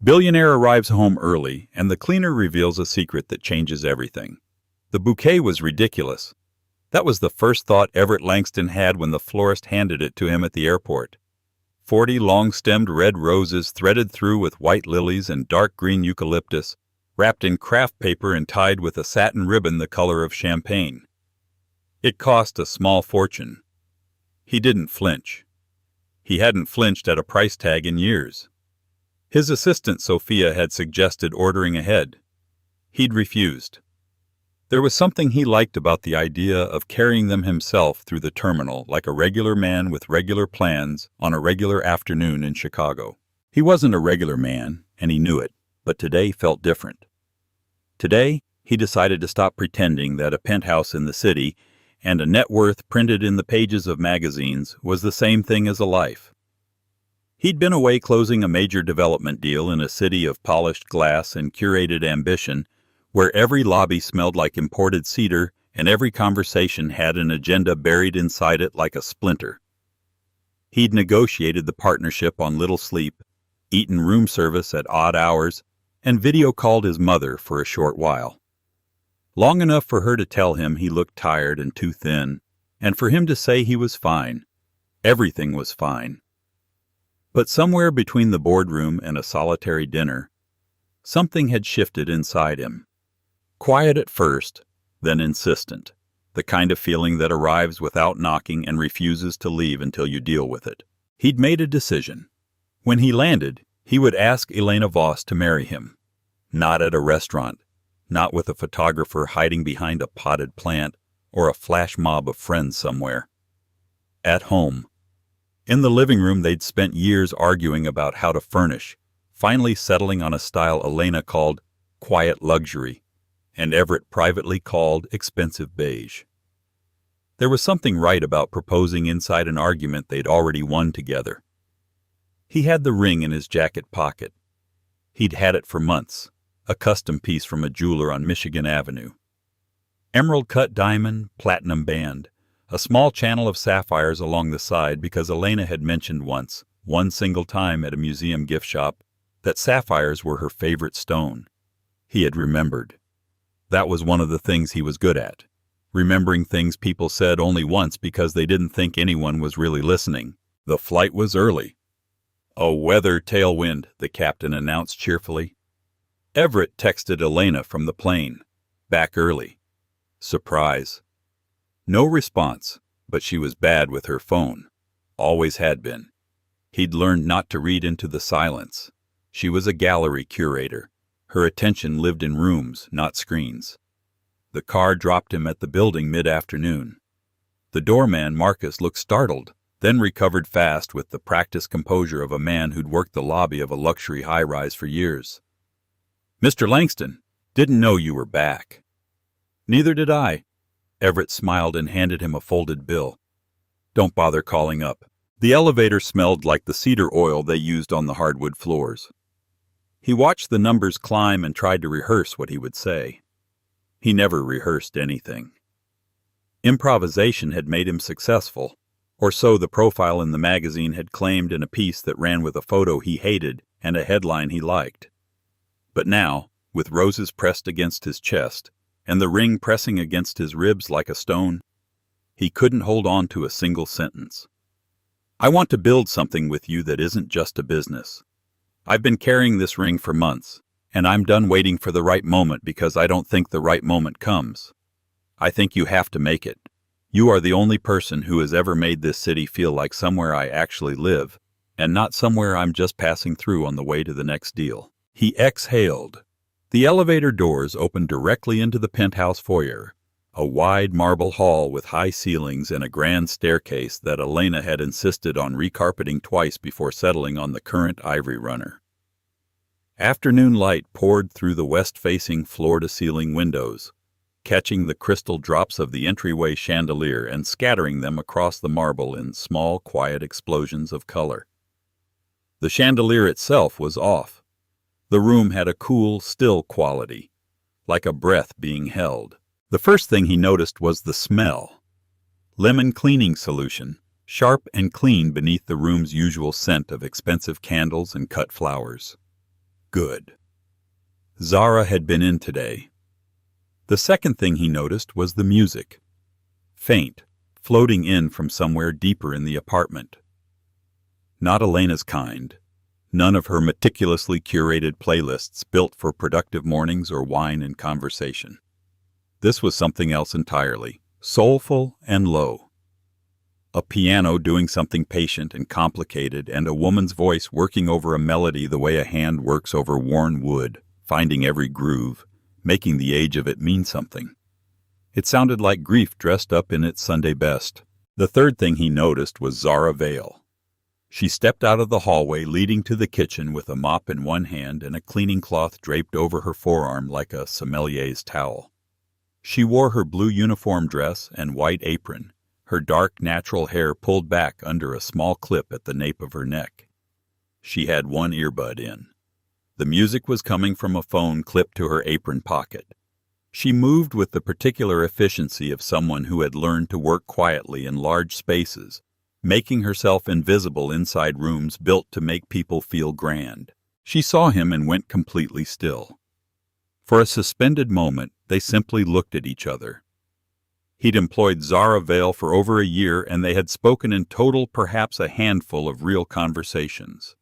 Billionaire arrives home early, and the cleaner reveals a secret that changes everything. The bouquet was ridiculous. That was the first thought Everett Langston had when the florist handed it to him at the airport. 40 long-stemmed red roses threaded through with white lilies and dark green eucalyptus, wrapped in craft paper and tied with a satin ribbon the color of champagne. It cost a small fortune. He didn't flinch. He hadn't flinched at a price tag in years. His assistant Sophia had suggested ordering ahead. He'd refused. There was something he liked about the idea of carrying them himself through the terminal like a regular man with regular plans on a regular afternoon in Chicago. He wasn't a regular man, and he knew it, but today felt different. Today, he decided to stop pretending that a penthouse in the city and a net worth printed in the pages of magazines was the same thing as a life. He'd been away closing a major development deal in a city of polished glass and curated ambition, where every lobby smelled like imported cedar and every conversation had an agenda buried inside it like a splinter. He'd negotiated the partnership on little sleep, eaten room service at odd hours, and video called his mother for a short while. Long enough for her to tell him he looked tired and too thin, and for him to say he was fine. Everything was fine. But somewhere between the boardroom and a solitary dinner, something had shifted inside him. Quiet at first, then insistent, the kind of feeling that arrives without knocking and refuses to leave until you deal with it. He'd made a decision. When he landed, he would ask Elena Voss to marry him. Not at a restaurant, not with a photographer hiding behind a potted plant or a flash mob of friends somewhere. At home. In the living room they'd spent years arguing about how to furnish, finally settling on a style Elena called quiet luxury, and Everett privately called expensive beige. There was something right about proposing inside an argument they'd already won together. He had the ring in his jacket pocket. He'd had it for months, a custom piece from a jeweler on Michigan Avenue. Emerald-cut diamond, platinum band, a small channel of sapphires along the side because Elena had mentioned once, one single time at a museum gift shop, that sapphires were her favorite stone. He had remembered. That was one of the things he was good at, remembering things people said only once because they didn't think anyone was really listening. The flight was early. "A weather tailwind," the captain announced cheerfully. Everett texted Elena from the plane. Back early. Surprise. No response, but she was bad with her phone. Always had been. He'd learned not to read into the silence. She was a gallery curator. Her attention lived in rooms, not screens. The car dropped him at the building mid-afternoon. The doorman, Marcus, looked startled, then recovered fast with the practiced composure of a man who'd worked the lobby of a luxury high-rise for years. "Mr. Langston, didn't know you were back." "Neither did I." Everett smiled and handed him a folded bill. "Don't bother calling up." The elevator smelled like the cedar oil they used on the hardwood floors. He watched the numbers climb and tried to rehearse what he would say. He never rehearsed anything. Improvisation had made him successful, or so the profile in the magazine had claimed in a piece that ran with a photo he hated and a headline he liked. But now, with roses pressed against his chest, and the ring pressing against his ribs like a stone, he couldn't hold on to a single sentence. "I want to build something with you that isn't just a business. I've been carrying this ring for months, and I'm done waiting for the right moment because I don't think the right moment comes. I think you have to make it. You are the only person who has ever made this city feel like somewhere I actually live, and not somewhere I'm just passing through on the way to the next deal." He exhaled. The elevator doors opened directly into the penthouse foyer, a wide marble hall with high ceilings and a grand staircase that Elena had insisted on recarpeting twice before settling on the current ivory runner. Afternoon light poured through the west-facing floor-to-ceiling windows, catching the crystal drops of the entryway chandelier and scattering them across the marble in small, quiet explosions of color. The chandelier itself was off. The room had a cool, still quality, like a breath being held. The first thing he noticed was the smell. Lemon cleaning solution, sharp and clean beneath the room's usual scent of expensive candles and cut flowers. Good. Zara had been in today. The second thing he noticed was the music. Faint, floating in from somewhere deeper in the apartment. Not Elena's kind. None of her meticulously curated playlists built for productive mornings or wine and conversation. This was something else entirely, soulful and low. A piano doing something patient and complicated, and a woman's voice working over a melody the way a hand works over worn wood, finding every groove, making the age of it mean something. It sounded like grief dressed up in its Sunday best. The third thing he noticed was Zara Vale. She stepped out of the hallway leading to the kitchen with a mop in one hand and a cleaning cloth draped over her forearm like a sommelier's towel. She wore her blue uniform dress and white apron, her dark natural hair pulled back under a small clip at the nape of her neck. She had one earbud in. The music was coming from a phone clipped to her apron pocket. She moved with the particular efficiency of someone who had learned to work quietly in large spaces, making herself invisible inside rooms built to make people feel grand. She saw him and went completely still. For a suspended moment, they simply looked at each other. He'd employed Zara Vale for over a year, and they had spoken in total perhaps a handful of real conversations.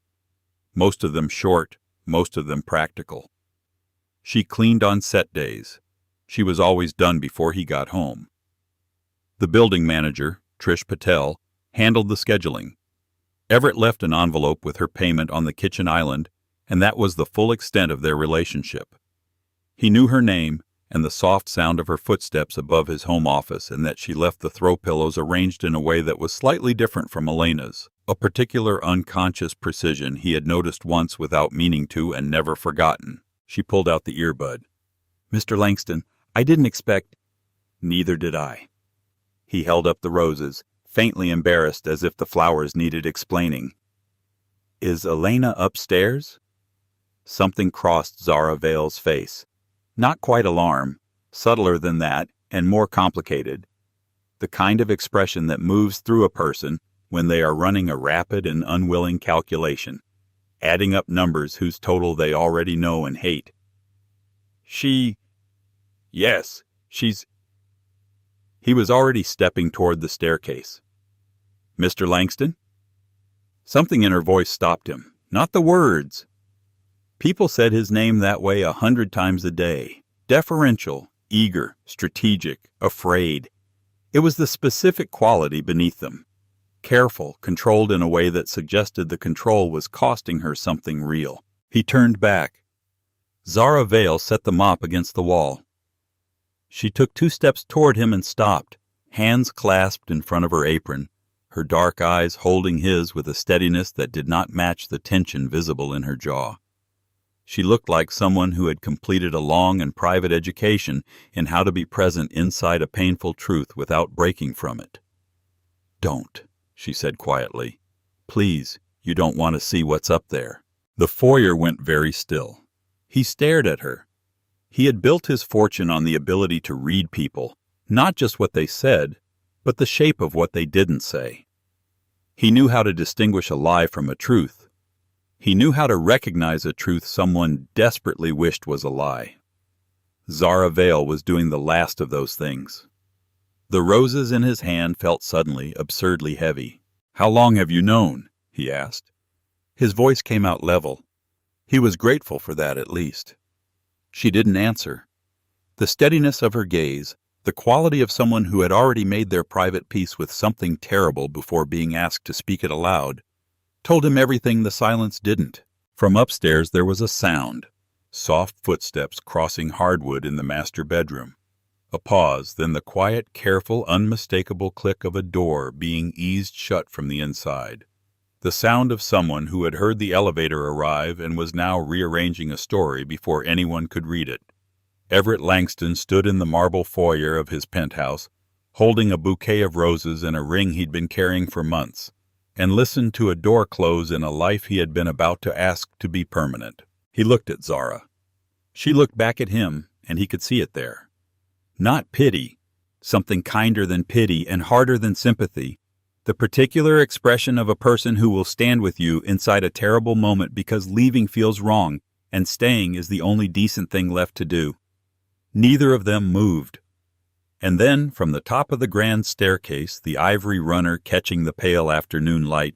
Most of them short, most of them practical. She cleaned on set days. She was always done before he got home. The building manager, Trish Patel, handled the scheduling. Everett left an envelope with her payment on the kitchen island, and that was the full extent of their relationship. He knew her name and the soft sound of her footsteps above his home office, and that she left the throw pillows arranged in a way that was slightly different from Elena's, a particular unconscious precision he had noticed once without meaning to and never forgotten. She pulled out the earbud. "Mr. Langston, I didn't expect—" "Neither did I." He held up the roses, faintly embarrassed as if the flowers needed explaining. "Is Elena upstairs?" Something crossed Zara Vale's face. Not quite alarm, subtler than that, and more complicated. The kind of expression that moves through a person when they are running a rapid and unwilling calculation, adding up numbers whose total they already know and hate. Yes, she's... He was already stepping toward the staircase. "Mr. Langston?" Something in her voice stopped him. Not the words. People said his name that way 100 times a day. Deferential, eager, strategic, afraid. It was the specific quality beneath them. Careful, controlled in a way that suggested the control was costing her something real. He turned back. Zara Vale set the mop against the wall. She took 2 steps toward him and stopped, hands clasped in front of her apron, her dark eyes holding his with a steadiness that did not match the tension visible in her jaw. She looked like someone who had completed a long and private education in how to be present inside a painful truth without breaking from it. "Don't," she said quietly. "Please, you don't want to see what's up there." The foyer went very still. He stared at her. He had built his fortune on the ability to read people, not just what they said, but the shape of what they didn't say. He knew how to distinguish a lie from a truth. He knew how to recognize a truth someone desperately wished was a lie. Zara Vale was doing the last of those things. The roses in his hand felt suddenly absurdly heavy. "How long have you known?" he asked. His voice came out level. He was grateful for that, at least. She didn't answer. The steadiness of her gaze, the quality of someone who had already made their private peace with something terrible before being asked to speak it aloud, told him everything the silence didn't. From upstairs there was a sound, soft footsteps crossing hardwood in the master bedroom. A pause, then the quiet, careful, unmistakable click of a door being eased shut from the inside. The sound of someone who had heard the elevator arrive and was now rearranging a story before anyone could read it. Everett Langston stood in the marble foyer of his penthouse, holding a bouquet of roses and a ring he'd been carrying for months, and listened to a door close in a life he had been about to ask to be permanent. He looked at Zara. She looked back at him, and he could see it there. Not pity, something kinder than pity and harder than sympathy, the particular expression of a person who will stand with you inside a terrible moment because leaving feels wrong and staying is the only decent thing left to do. Neither of them moved. And then, from the top of the grand staircase, the ivory runner catching the pale afternoon light,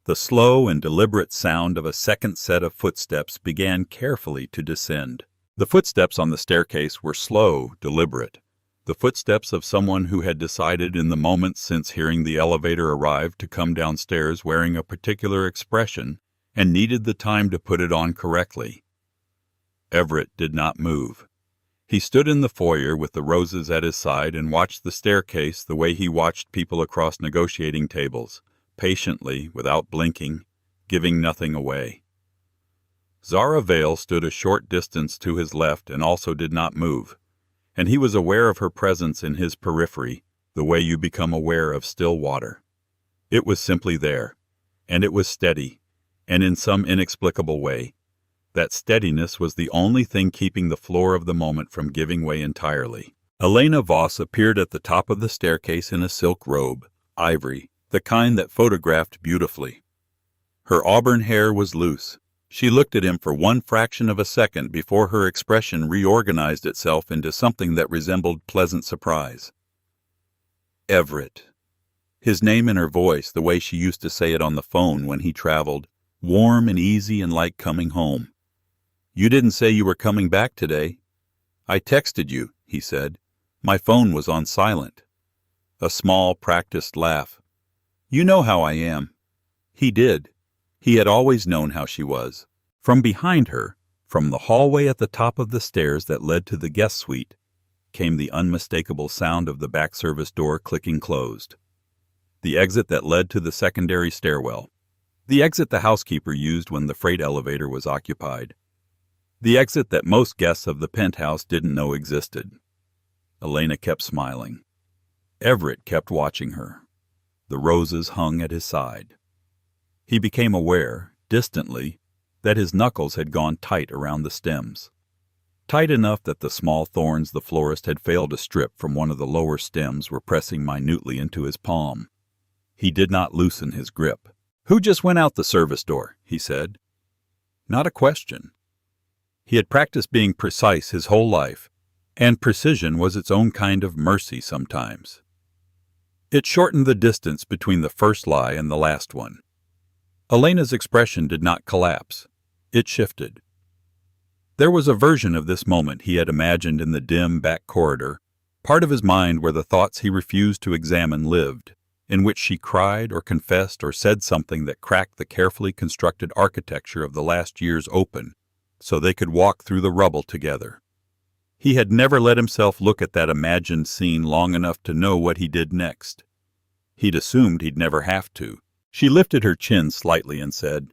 the slow and deliberate sound of a second set of footsteps began carefully to descend. The footsteps on the staircase were slow, deliberate. The footsteps of someone who had decided in the moments since hearing the elevator arrive to come downstairs wearing a particular expression and needed the time to put it on correctly. Everett did not move. He stood in the foyer with the roses at his side and watched the staircase the way he watched people across negotiating tables, patiently, without blinking, giving nothing away. Zara Vale stood a short distance to his left and also did not move, and he was aware of her presence in his periphery, the way you become aware of still water. It was simply there, and it was steady, and in some inexplicable way, that steadiness was the only thing keeping the floor of the moment from giving way entirely. Elena Voss appeared at the top of the staircase in a silk robe, ivory, the kind that photographed beautifully. Her auburn hair was loose. She looked at him for one fraction of a second before her expression reorganized itself into something that resembled pleasant surprise. Everett. His name in her voice, the way she used to say it on the phone when he traveled, warm and easy and like coming home. "You didn't say you were coming back today." "I texted you," he said. "My phone was on silent." A small, practiced laugh. "You know how I am." He did. He had always known how she was. From behind her, from the hallway at the top of the stairs that led to the guest suite, came the unmistakable sound of the back service door clicking closed. The exit that led to the secondary stairwell. The exit the housekeeper used when the freight elevator was occupied. The exit that most guests of the penthouse didn't know existed. Elena kept smiling. Everett kept watching her. The roses hung at his side. He became aware, distantly, that his knuckles had gone tight around the stems. Tight enough that the small thorns the florist had failed to strip from one of the lower stems were pressing minutely into his palm. He did not loosen his grip. "Who just went out the service door?" he said. Not a question. He had practiced being precise his whole life, and precision was its own kind of mercy sometimes. It shortened the distance between the first lie and the last one. Elena's expression did not collapse. It shifted. There was a version of this moment he had imagined in the dim back corridor, part of his mind where the thoughts he refused to examine lived, in which she cried or confessed or said something that cracked the carefully constructed architecture of the last year's open, so they could walk through the rubble together. He had never let himself look at that imagined scene long enough to know what he did next. He'd assumed he'd never have to. She lifted her chin slightly and said,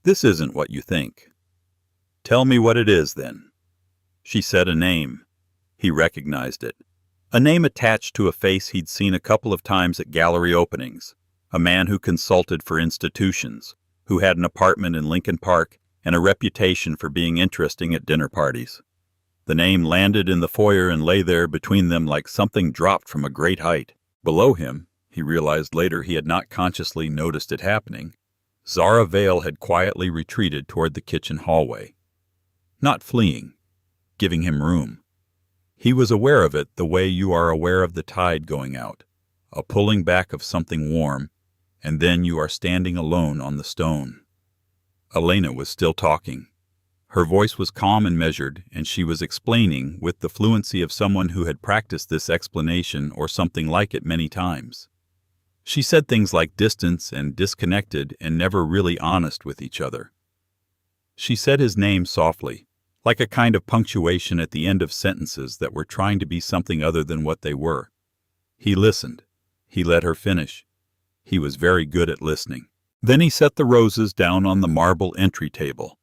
"This isn't what you think." "Tell me what it is, then." She said a name. He recognized it. A name attached to a face he'd seen a couple of times at gallery openings. A man who consulted for institutions, who had an apartment in Lincoln Park and a reputation for being interesting at dinner parties. The name landed in the foyer and lay there between them like something dropped from a great height. Below him, he realized later he had not consciously noticed it happening, Zara Vale had quietly retreated toward the kitchen hallway. Not fleeing, giving him room. He was aware of it the way you are aware of the tide going out, a pulling back of something warm, and then you are standing alone on the stone. Elena was still talking. Her voice was calm and measured, and she was explaining with the fluency of someone who had practiced this explanation or something like it many times. She said things like distance and disconnected and never really honest with each other. She said his name softly, like a kind of punctuation at the end of sentences that were trying to be something other than what they were. He listened. He let her finish. He was very good at listening. Then he set the roses down on the marble entry table.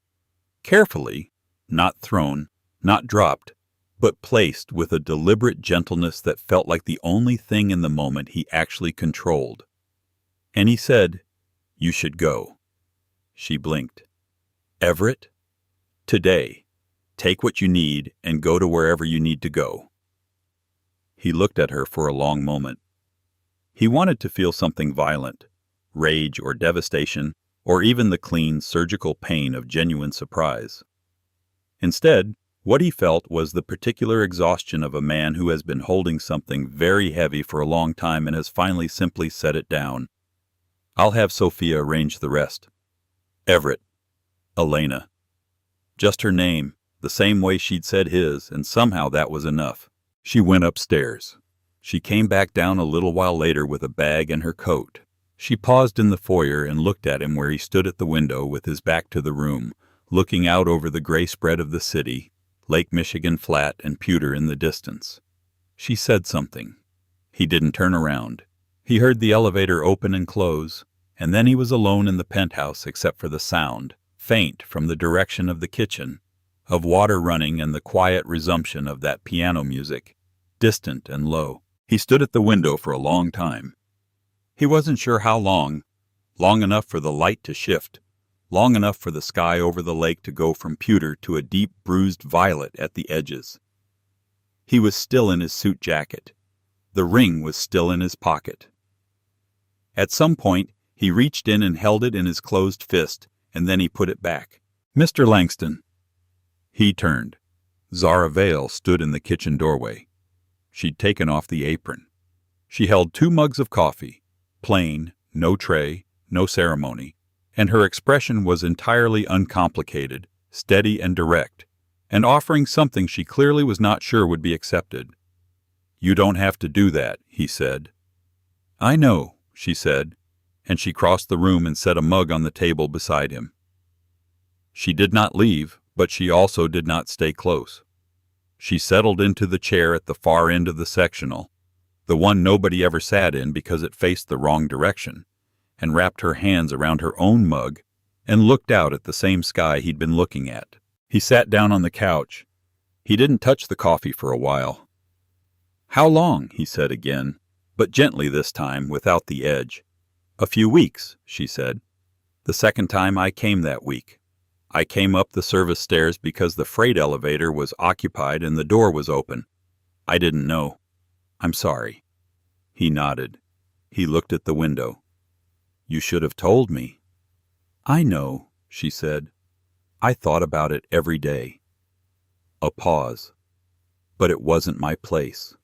Carefully, not thrown, not dropped, but placed with a deliberate gentleness that felt like the only thing in the moment he actually controlled. And he said, "You should go." She blinked. "Everett? Today. Take what you need and go to wherever you need to go." He looked at her for a long moment. He wanted to feel something violent, rage or devastation, or even the clean, surgical pain of genuine surprise. Instead, what he felt was the particular exhaustion of a man who has been holding something very heavy for a long time and has finally simply set it down. "I'll have Sophia arrange the rest." Everett. Elena. Just her name, the same way she'd said his, and somehow that was enough. She went upstairs. She came back down a little while later with a bag and her coat. She paused in the foyer and looked at him where he stood at the window with his back to the room, looking out over the gray spread of the city, Lake Michigan flat and pewter in the distance. She said something. He didn't turn around. He heard the elevator open and close, and then he was alone in the penthouse except for the sound, faint from the direction of the kitchen, of water running and the quiet resumption of that piano music, distant and low. He stood at the window for a long time. He wasn't sure how long enough for the light to shift, long enough for the sky over the lake to go from pewter to a deep bruised violet at the edges. He was still in his suit jacket. The ring was still in his pocket. At some point, he reached in and held it in his closed fist, and then he put it back. "Mr. Langston." He turned. Zara Vale stood in the kitchen doorway. She'd taken off the apron. She held 2 mugs of coffee, plain, no tray, no ceremony, and her expression was entirely uncomplicated, steady and direct, and offering something she clearly was not sure would be accepted. "You don't have to do that," he said. "I know," she said, and she crossed the room and set a mug on the table beside him. She did not leave, but she also did not stay close. She settled into the chair at the far end of the sectional, the one nobody ever sat in because it faced the wrong direction, and wrapped her hands around her own mug and looked out at the same sky he'd been looking at. He sat down on the couch. He didn't touch the coffee for a while. "How long?" he said again, but gently this time, without the edge. "A few weeks," she said. "The second time I came that week. I came up the service stairs because the freight elevator was occupied and the door was open. I didn't know. I'm sorry." He nodded. He looked at the window. "You should have told me." "I know," she said. "I thought about it every day." A pause. "But it wasn't my place."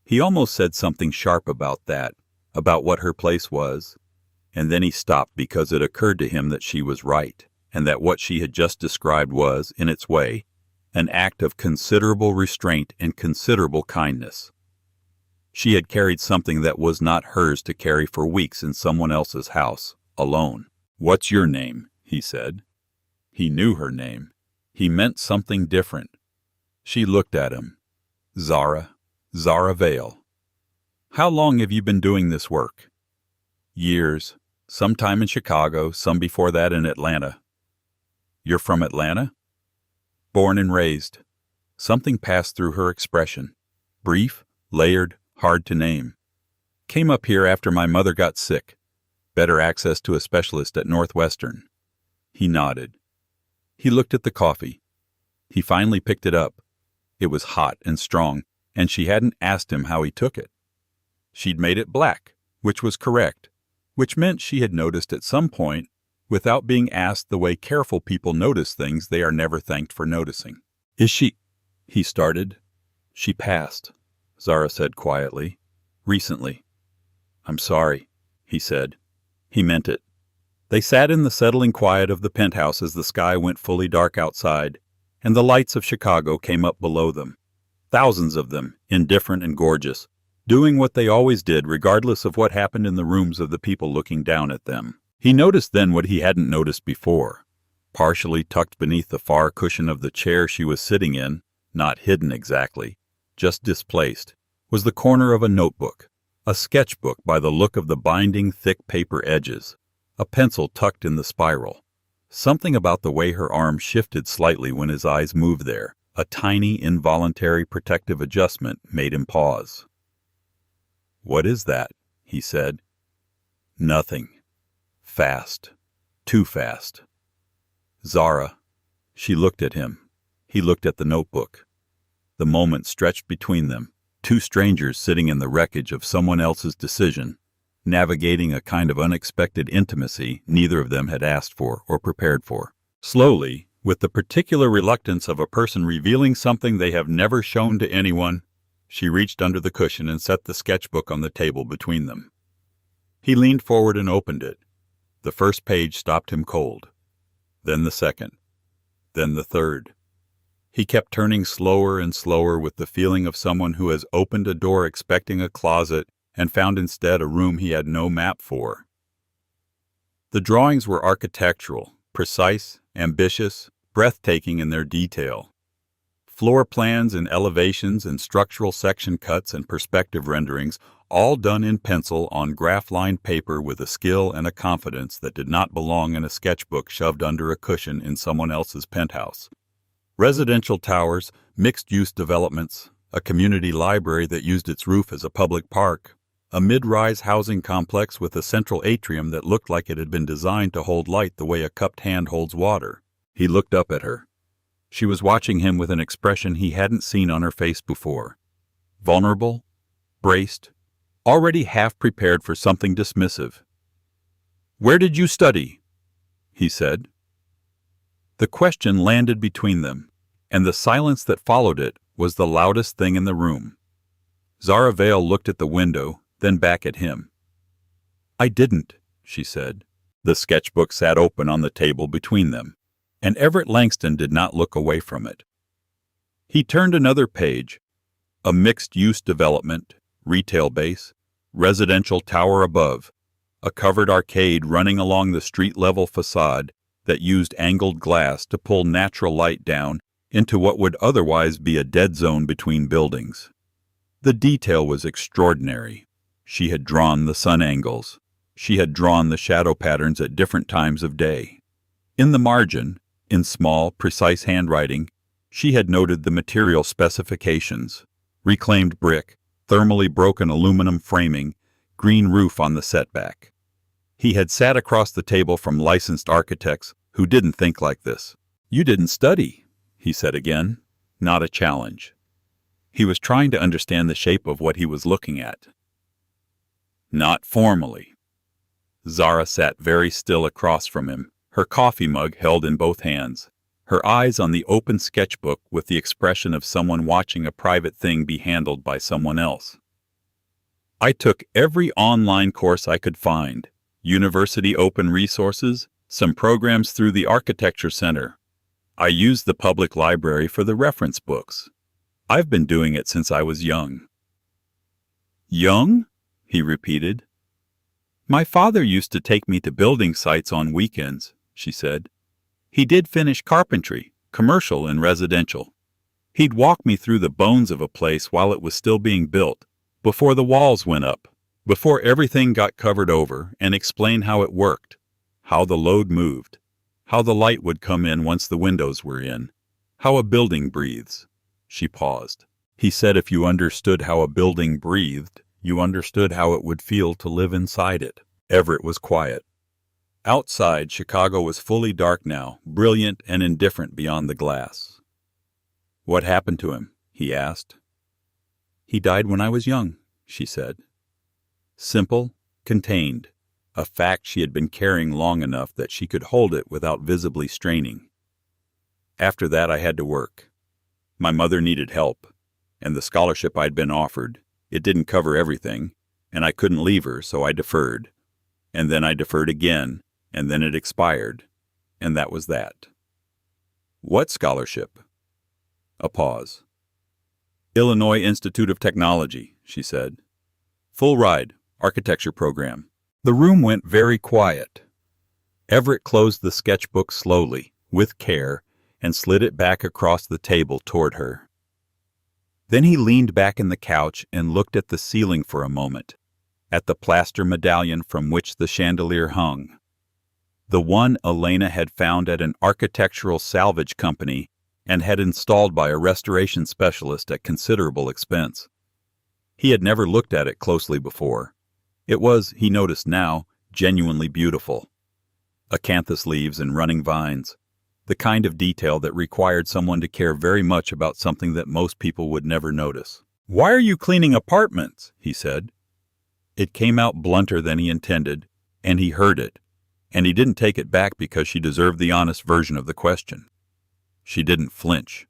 He almost said something sharp about that, about what her place was, and then he stopped because it occurred to him that she was right, and that what she had just described was, in its way, an act of considerable restraint and considerable kindness. She had carried something that was not hers to carry for weeks in someone else's house, alone. "What's your name?" he said. He knew her name. He meant something different. She looked at him. Zara Vale. "How long have you been doing this work?" "Years. Some time in Chicago, some before that in Atlanta." "You're from Atlanta?" "Born and raised." Something passed through her expression. Brief, layered, hard to name. "Came up here after my mother got sick. Better access to a specialist at Northwestern." He nodded. He looked at the coffee. He finally picked it up. It was hot and strong, and she hadn't asked him how he took it. She'd made it black, which was correct, which meant she had noticed at some point, without being asked the way careful people notice things they are never thanked for noticing. "Is she—" he started. "She passed," Zara said quietly. "Recently." "I'm sorry," he said. He meant it. They sat in the settling quiet of the penthouse as the sky went fully dark outside, and the lights of Chicago came up below them. Thousands of them, indifferent and gorgeous, doing what they always did regardless of what happened in the rooms of the people looking down at them. He noticed then what he hadn't noticed before. Partially tucked beneath the far cushion of the chair she was sitting in, not hidden exactly, just displaced, was the corner of a notebook, a sketchbook by the look of the binding thick paper edges, a pencil tucked in the spiral. Something about the way her arm shifted slightly when his eyes moved there, a tiny, involuntary protective adjustment, made him pause. "What is that?" he said. "Nothing. Fast. Too fast." "Zara." She looked at him. He looked at the notebook. The moment stretched between them, 2 strangers sitting in the wreckage of someone else's decision, navigating a kind of unexpected intimacy neither of them had asked for or prepared for. Slowly, With the particular reluctance of a person revealing something they have never shown to anyone, she reached under the cushion and set the sketchbook on the table between them. He leaned forward and opened it. The first page stopped him cold. Then the second. Then the third. He kept turning slower and slower with the feeling of someone who has opened a door expecting a closet and found instead a room he had no map for. The drawings were architectural, precise, ambitious, breathtaking in their detail. Floor plans and elevations and structural section cuts and perspective renderings, all done in pencil on graph-lined paper with a skill and a confidence that did not belong in a sketchbook shoved under a cushion in someone else's penthouse. Residential towers, mixed-use developments, a community library that used its roof as a public park, a mid-rise housing complex with a central atrium that looked like it had been designed to hold light the way a cupped hand holds water. He looked up at her. She was watching him with an expression he hadn't seen on her face before. Vulnerable, braced, already half prepared for something dismissive. "Where did you study?" he said. The question landed between them, and the silence that followed it was the loudest thing in the room. Zara Vale looked at the window, then back at him. "I didn't," she said. The sketchbook sat open on the table between them, and Everett Langston did not look away from it. He turned another page. A mixed-use development, retail base, residential tower above, a covered arcade running along the street-level facade that used angled glass to pull natural light down into what would otherwise be a dead zone between buildings. The detail was extraordinary. She had drawn the sun angles. She had drawn the shadow patterns at different times of day. In the margin, in small, precise handwriting, she had noted the material specifications: reclaimed brick, thermally broken aluminum framing, green roof on the setback. He had sat across the table from licensed architects who didn't think like this. "You didn't study," he said again, not a challenge. He was trying to understand the shape of what he was looking at. "Not formally." Zara sat very still across from him, her coffee mug held in both hands, her eyes on the open sketchbook with the expression of someone watching a private thing be handled by someone else. "I took every online course I could find, university open resources, some programs through the Architecture Center. I used the public library for the reference books. I've been doing it since I was young." "Young?" he repeated. "My father used to take me to building sites on weekends," she said. "He did finish carpentry, commercial and residential. He'd walk me through the bones of a place while it was still being built, before the walls went up, before everything got covered over, and explain how it worked, how the load moved, how the light would come in once the windows were in, how a building breathes." She paused. "He said if you understood how a building breathed, you understood how it would feel to live inside it." Everett was quiet. Outside, Chicago was fully dark now, brilliant and indifferent beyond the glass. "What happened to him?" he asked. "He died when I was young," she said. Simple, contained, a fact she had been carrying long enough that she could hold it without visibly straining. "After that I had to work. My mother needed help, and the scholarship I'd been offered, it didn't cover everything, and I couldn't leave her, so I deferred. And then I deferred again, and then it expired, and that was that." "What scholarship?" A pause. "Illinois Institute of Technology," she said. "Full ride, architecture program." The room went very quiet. Everett closed the sketchbook slowly, with care, and slid it back across the table toward her. Then he leaned back in the couch and looked at the ceiling for a moment, at the plaster medallion from which the chandelier hung, the one Elena had found at an architectural salvage company and had installed by a restoration specialist at considerable expense. He had never looked at it closely before. It was, he noticed now, genuinely beautiful. Acanthus leaves and running vines, the kind of detail that required someone to care very much about something that most people would never notice. "Why are you cleaning apartments?" he said. It came out blunter than he intended, and he heard it, and he didn't take it back because she deserved the honest version of the question. She didn't flinch.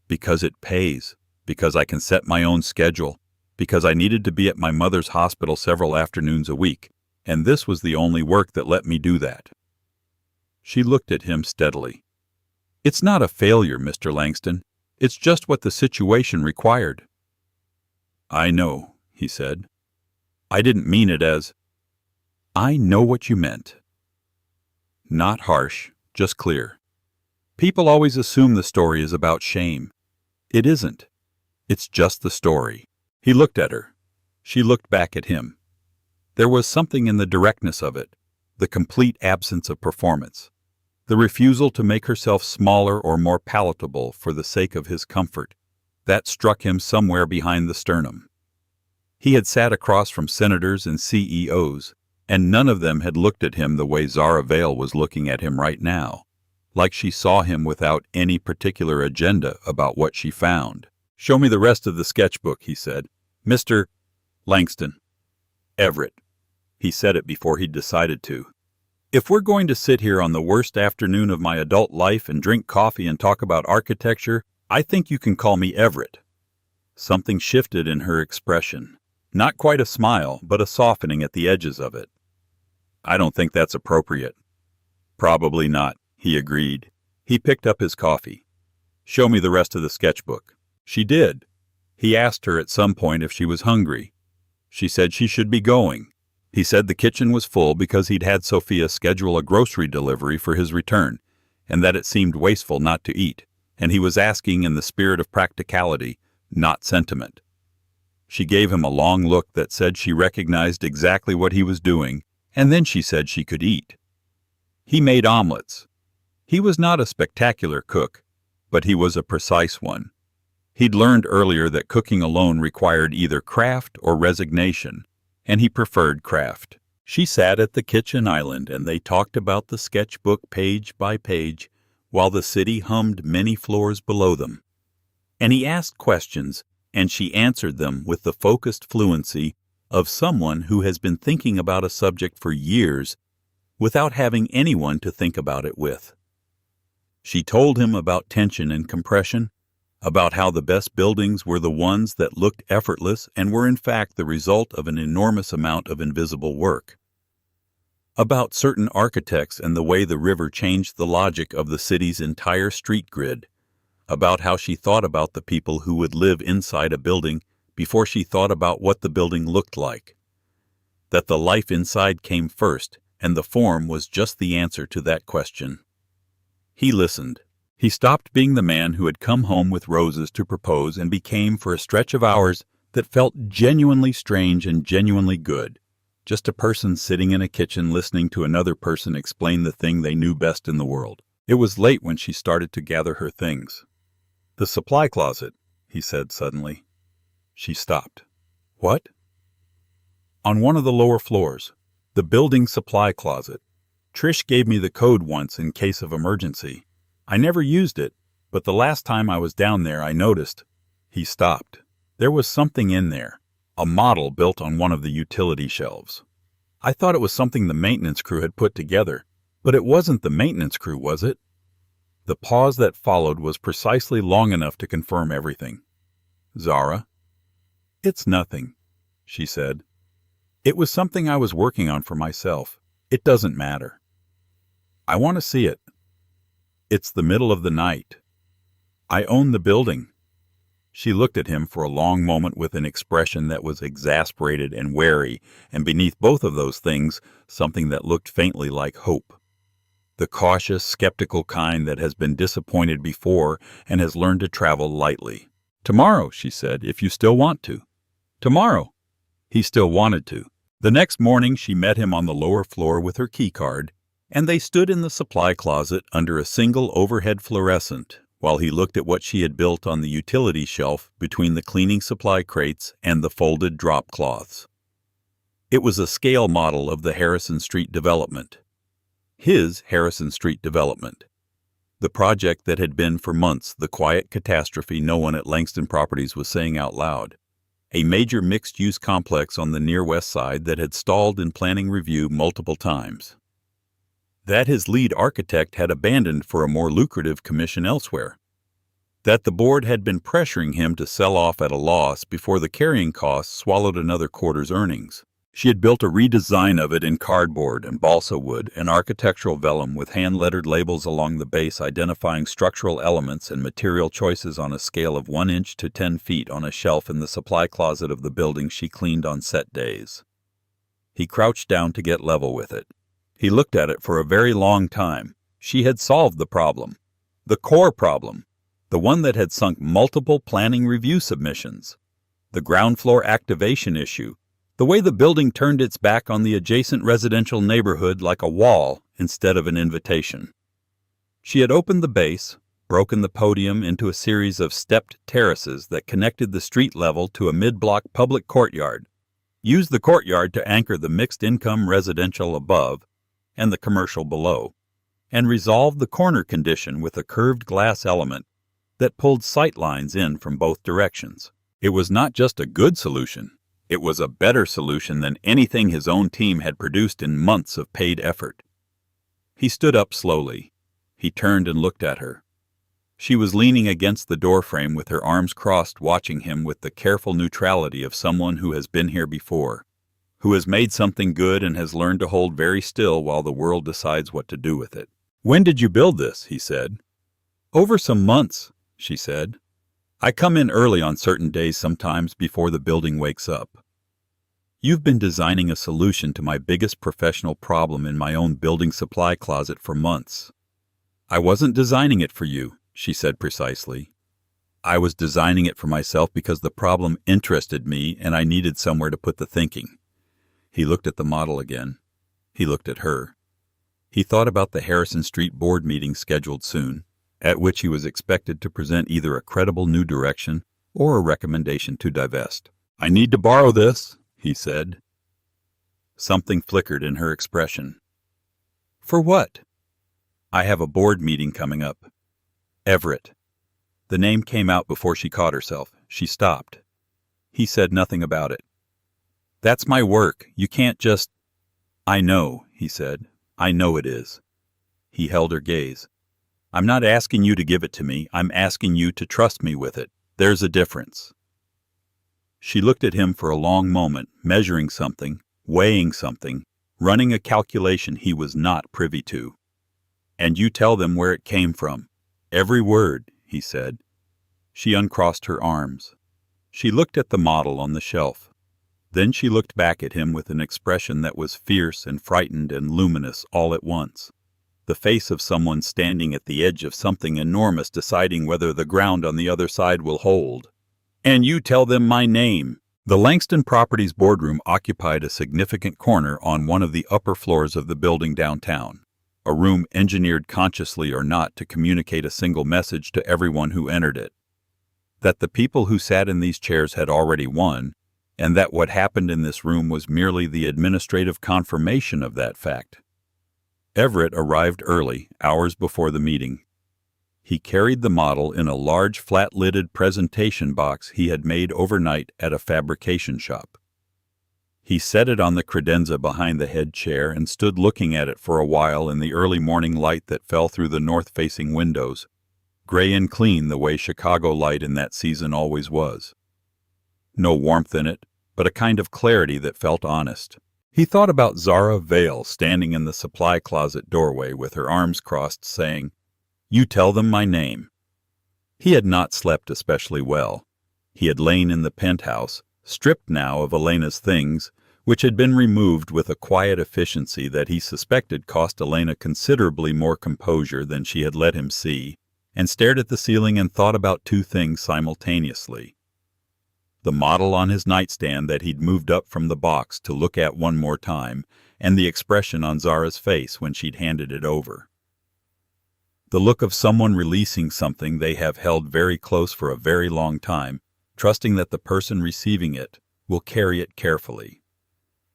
Because it pays. Because I can set my own schedule. Because I needed to be at my mother's hospital several afternoons a week, and this was the only work that let me do that. She looked at him steadily. It's not a failure, Mr. Langston. It's just what the situation required. I know, he said. I didn't mean it as... I know what you meant. Not harsh, just clear. People always assume the story is about shame. It isn't. It's just the story. He looked at her. She looked back at him. There was something in the directness of it, the complete absence of performance, the refusal to make herself smaller or more palatable for the sake of his comfort, that struck him somewhere behind the sternum. He had sat across from senators and CEOs, and none of them had looked at him the way Zara Vale was looking at him right now, like she saw him without any particular agenda about what she found. Show me the rest of the sketchbook, he said. Mr. Langston. Everett. He said it before he'd decided to. If we're going to sit here on the worst afternoon of my adult life and drink coffee and talk about architecture, I think you can call me Everett. Something shifted in her expression. Not quite a smile, but a softening at the edges of it. I don't think that's appropriate. Probably not, he agreed. He picked up his coffee. Show me the rest of the sketchbook. She did. He asked her at some point if she was hungry. She said she should be going. He said the kitchen was full because he'd had Sophia schedule a grocery delivery for his return, and that it seemed wasteful not to eat, and he was asking in the spirit of practicality, not sentiment. She gave him a long look that said she recognized exactly what he was doing, and then she said she could eat. He made omelets. He was not a spectacular cook, but he was a precise one. He'd learned earlier that cooking alone required either craft or resignation, and he preferred craft. She sat at the kitchen island and they talked about the sketchbook page by page, while the city hummed many floors below them. And he asked questions, and she answered them with the focused fluency of someone who has been thinking about a subject for years without having anyone to think about it with. She told him about tension and compression, about how the best buildings were the ones that looked effortless and were in fact the result of an enormous amount of invisible work. About certain architects and the way the river changed the logic of the city's entire street grid. About how she thought about the people who would live inside a building before she thought about what the building looked like. That the life inside came first, and the form was just the answer to that question. He listened. He stopped being the man who had come home with roses to propose and became, for a stretch of hours that felt genuinely strange and genuinely good, just a person sitting in a kitchen listening to another person explain the thing they knew best in the world. It was late when she started to gather her things. The supply closet, he said suddenly. She stopped. What? On one of the lower floors. The building supply closet. Trish gave me the code once in case of emergency. I never used it, but the last time I was down there I noticed. He stopped. There was something in there, a model built on one of the utility shelves. I thought it was something the maintenance crew had put together, but it wasn't the maintenance crew, was it? The pause that followed was precisely long enough to confirm everything. Zara? It's nothing, she said. It was something I was working on for myself. It doesn't matter. I want to see it. It's the middle of the night. I own the building. She looked at him for a long moment with an expression that was exasperated and wary, and beneath both of those things, something that looked faintly like hope. The cautious, skeptical kind that has been disappointed before and has learned to travel lightly. Tomorrow, she said, if you still want to. Tomorrow. He still wanted to. The next morning she met him on the lower floor with her key card, and they stood in the supply closet under a single overhead fluorescent while he looked at what she had built on the utility shelf between the cleaning supply crates and the folded drop cloths. It was a scale model of the Harrison Street development. His Harrison Street development. The project that had been for months the quiet catastrophe no one at Langston Properties was saying out loud. A major mixed-use complex on the near west side that had stalled in planning review multiple times. that his lead architect had abandoned for a more lucrative commission elsewhere, that the board had been pressuring him to sell off at a loss before the carrying costs swallowed another quarter's earnings. She had built a redesign of it in cardboard and balsa wood and architectural vellum with hand-lettered labels along the base identifying structural elements and material choices on a scale of 1 inch to 10 feet on a shelf in the supply closet of the building she cleaned on set days. He crouched down to get level with it. He looked at it for a very long time. She had solved the problem. The core problem. The one that had sunk multiple planning review submissions. The ground floor activation issue. The way the building turned its back on the adjacent residential neighborhood like a wall instead of an invitation. She had opened the base, broken the podium into a series of stepped terraces that connected the street level to a mid-block public courtyard, used the courtyard to anchor the mixed-income residential above and the commercial below, and resolved the corner condition with a curved glass element that pulled sight lines in from both directions. It was not just a good solution. It was a better solution than anything his own team had produced in months of paid effort. He stood up slowly. He turned and looked at her. She was leaning against the doorframe with her arms crossed, watching him with the careful neutrality of someone who has been here before, who has made something good and has learned to hold very still while the world decides what to do with it. "When did you build this?" he said. "Over some months," she said. "I come in early on certain days sometimes before the building wakes up." "You've been designing a solution to my biggest professional problem in my own building supply closet for months." "I wasn't designing it for you," she said precisely. "I was designing it for myself because the problem interested me and I needed somewhere to put the thinking." He looked at the model again. He looked at her. He thought about the Harrison Street board meeting scheduled soon, at which he was expected to present either a credible new direction or a recommendation to divest. "I need to borrow this," he said. Something flickered in her expression. "For what?" "I have a board meeting coming up." Everett. The name came out before she caught herself. She stopped. He said nothing about it. "That's my work. You can't just—" "I know," he said. "I know it is." He held her gaze. "I'm not asking you to give it to me. I'm asking you to trust me with it. There's a difference." She looked at him for a long moment, measuring something, weighing something, running a calculation he was not privy to. "And you tell them where it came from. Every word," he said. She uncrossed her arms. She looked at the model on the shelf. Then she looked back at him with an expression that was fierce and frightened and luminous all at once. The face of someone standing at the edge of something enormous, deciding whether the ground on the other side will hold. "And you tell them my name." The Langston Properties boardroom occupied a significant corner on one of the upper floors of the building downtown, a room engineered consciously or not to communicate a single message to everyone who entered it: that the people who sat in these chairs had already won, and that what happened in this room was merely the administrative confirmation of that fact. Everett arrived early, hours before the meeting. He carried the model in a large flat-lidded presentation box he had made overnight at a fabrication shop. He set it on the credenza behind the head chair and stood looking at it for a while in the early morning light that fell through the north-facing windows, gray and clean the way Chicago light in that season always was. No warmth in it, but a kind of clarity that felt honest. He thought about Zara Vale standing in the supply closet doorway with her arms crossed, saying, "You tell them my name." He had not slept especially well. He had lain in the penthouse, stripped now of Elena's things, which had been removed with a quiet efficiency that he suspected cost Elena considerably more composure than she had let him see, and stared at the ceiling and thought about two things simultaneously: the model on his nightstand that he'd moved up from the box to look at one more time, and the expression on Zara's face when she'd handed it over. The look of someone releasing something they have held very close for a very long time, trusting that the person receiving it will carry it carefully.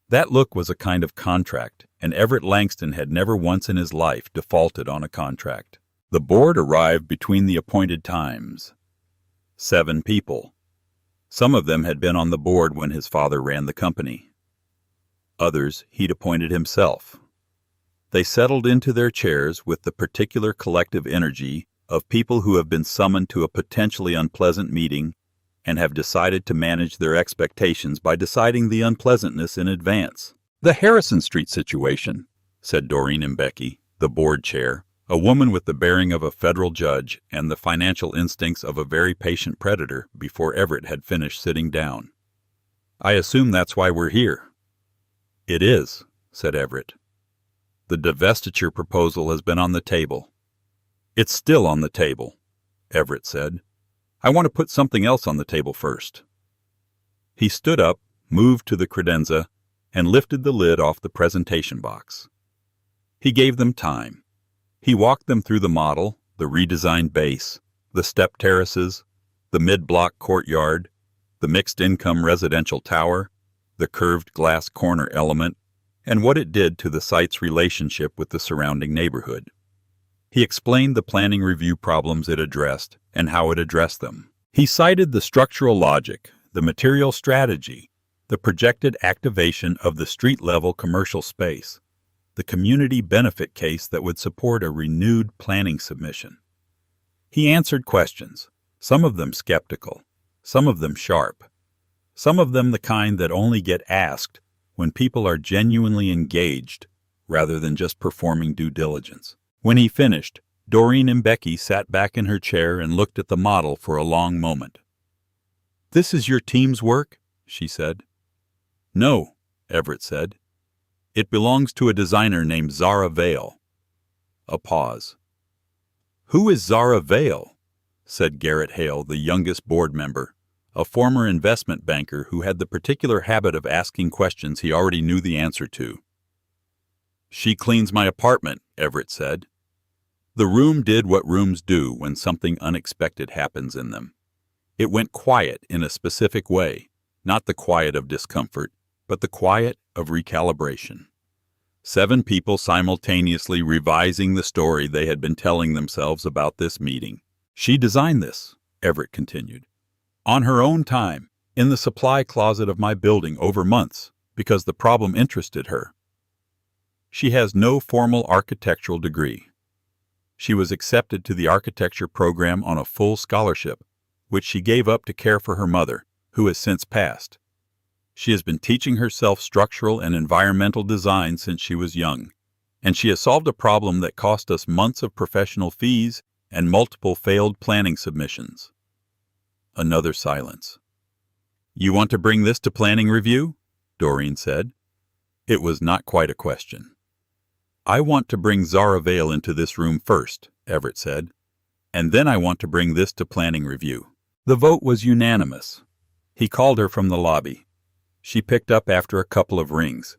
That look was a kind of contract, and Everett Langston had never once in his life defaulted on a contract. The board arrived between the appointed times. 7 people. Some of them had been on the board when his father ran the company. Others he'd appointed himself. They settled into their chairs with the particular collective energy of people who have been summoned to a potentially unpleasant meeting and have decided to manage their expectations by deciding the unpleasantness in advance. "The Harrison Street situation," said Doreen Mbeki, the board chair, a woman with the bearing of a federal judge and the financial instincts of a very patient predator, before Everett had finished sitting down. "I assume that's why we're here." "It is," said Everett. "The divestiture proposal has been on the table." "It's still on the table," Everett said. "I want to put something else on the table first." He stood up, moved to the credenza, and lifted the lid off the presentation box. He gave them time. He walked them through the model, the redesigned base, the step terraces, the mid-block courtyard, the mixed-income residential tower, the curved glass corner element, and what it did to the site's relationship with the surrounding neighborhood. He explained the planning review problems it addressed and how it addressed them. He cited the structural logic, the material strategy, the projected activation of the street-level commercial space, the community benefit case that would support a renewed planning submission. He answered questions, some of them skeptical, some of them sharp, some of them the kind that only get asked when people are genuinely engaged rather than just performing due diligence. When he finished, Doreen Mbeki sat back in her chair and looked at the model for a long moment. "This is your team's work?" she said. "No," Everett said. "It belongs to a designer named Zara Vale." A pause. "Who is Zara Vale?" said Garrett Hale, the youngest board member, a former investment banker who had the particular habit of asking questions he already knew the answer to. "She cleans my apartment," Everett said. The room did what rooms do when something unexpected happens in them. It went quiet in a specific way, not the quiet of discomfort, but the quiet of recalibration. 7 people simultaneously revising the story they had been telling themselves about this meeting. "She designed this," Everett continued, "on her own time, in the supply closet of my building over months, because the problem interested her. She has no formal architectural degree. She was accepted to the architecture program on a full scholarship, which she gave up to care for her mother, who has since passed. She has been teaching herself structural and environmental design since she was young, and she has solved a problem that cost us months of professional fees and multiple failed planning submissions." Another silence. "You want to bring this to planning review?" Doreen said. It was not quite a question. "I want to bring Zara Vale into this room first," Everett said, "and then I want to bring this to planning review." The vote was unanimous. He called her from the lobby. She picked up after a couple of rings.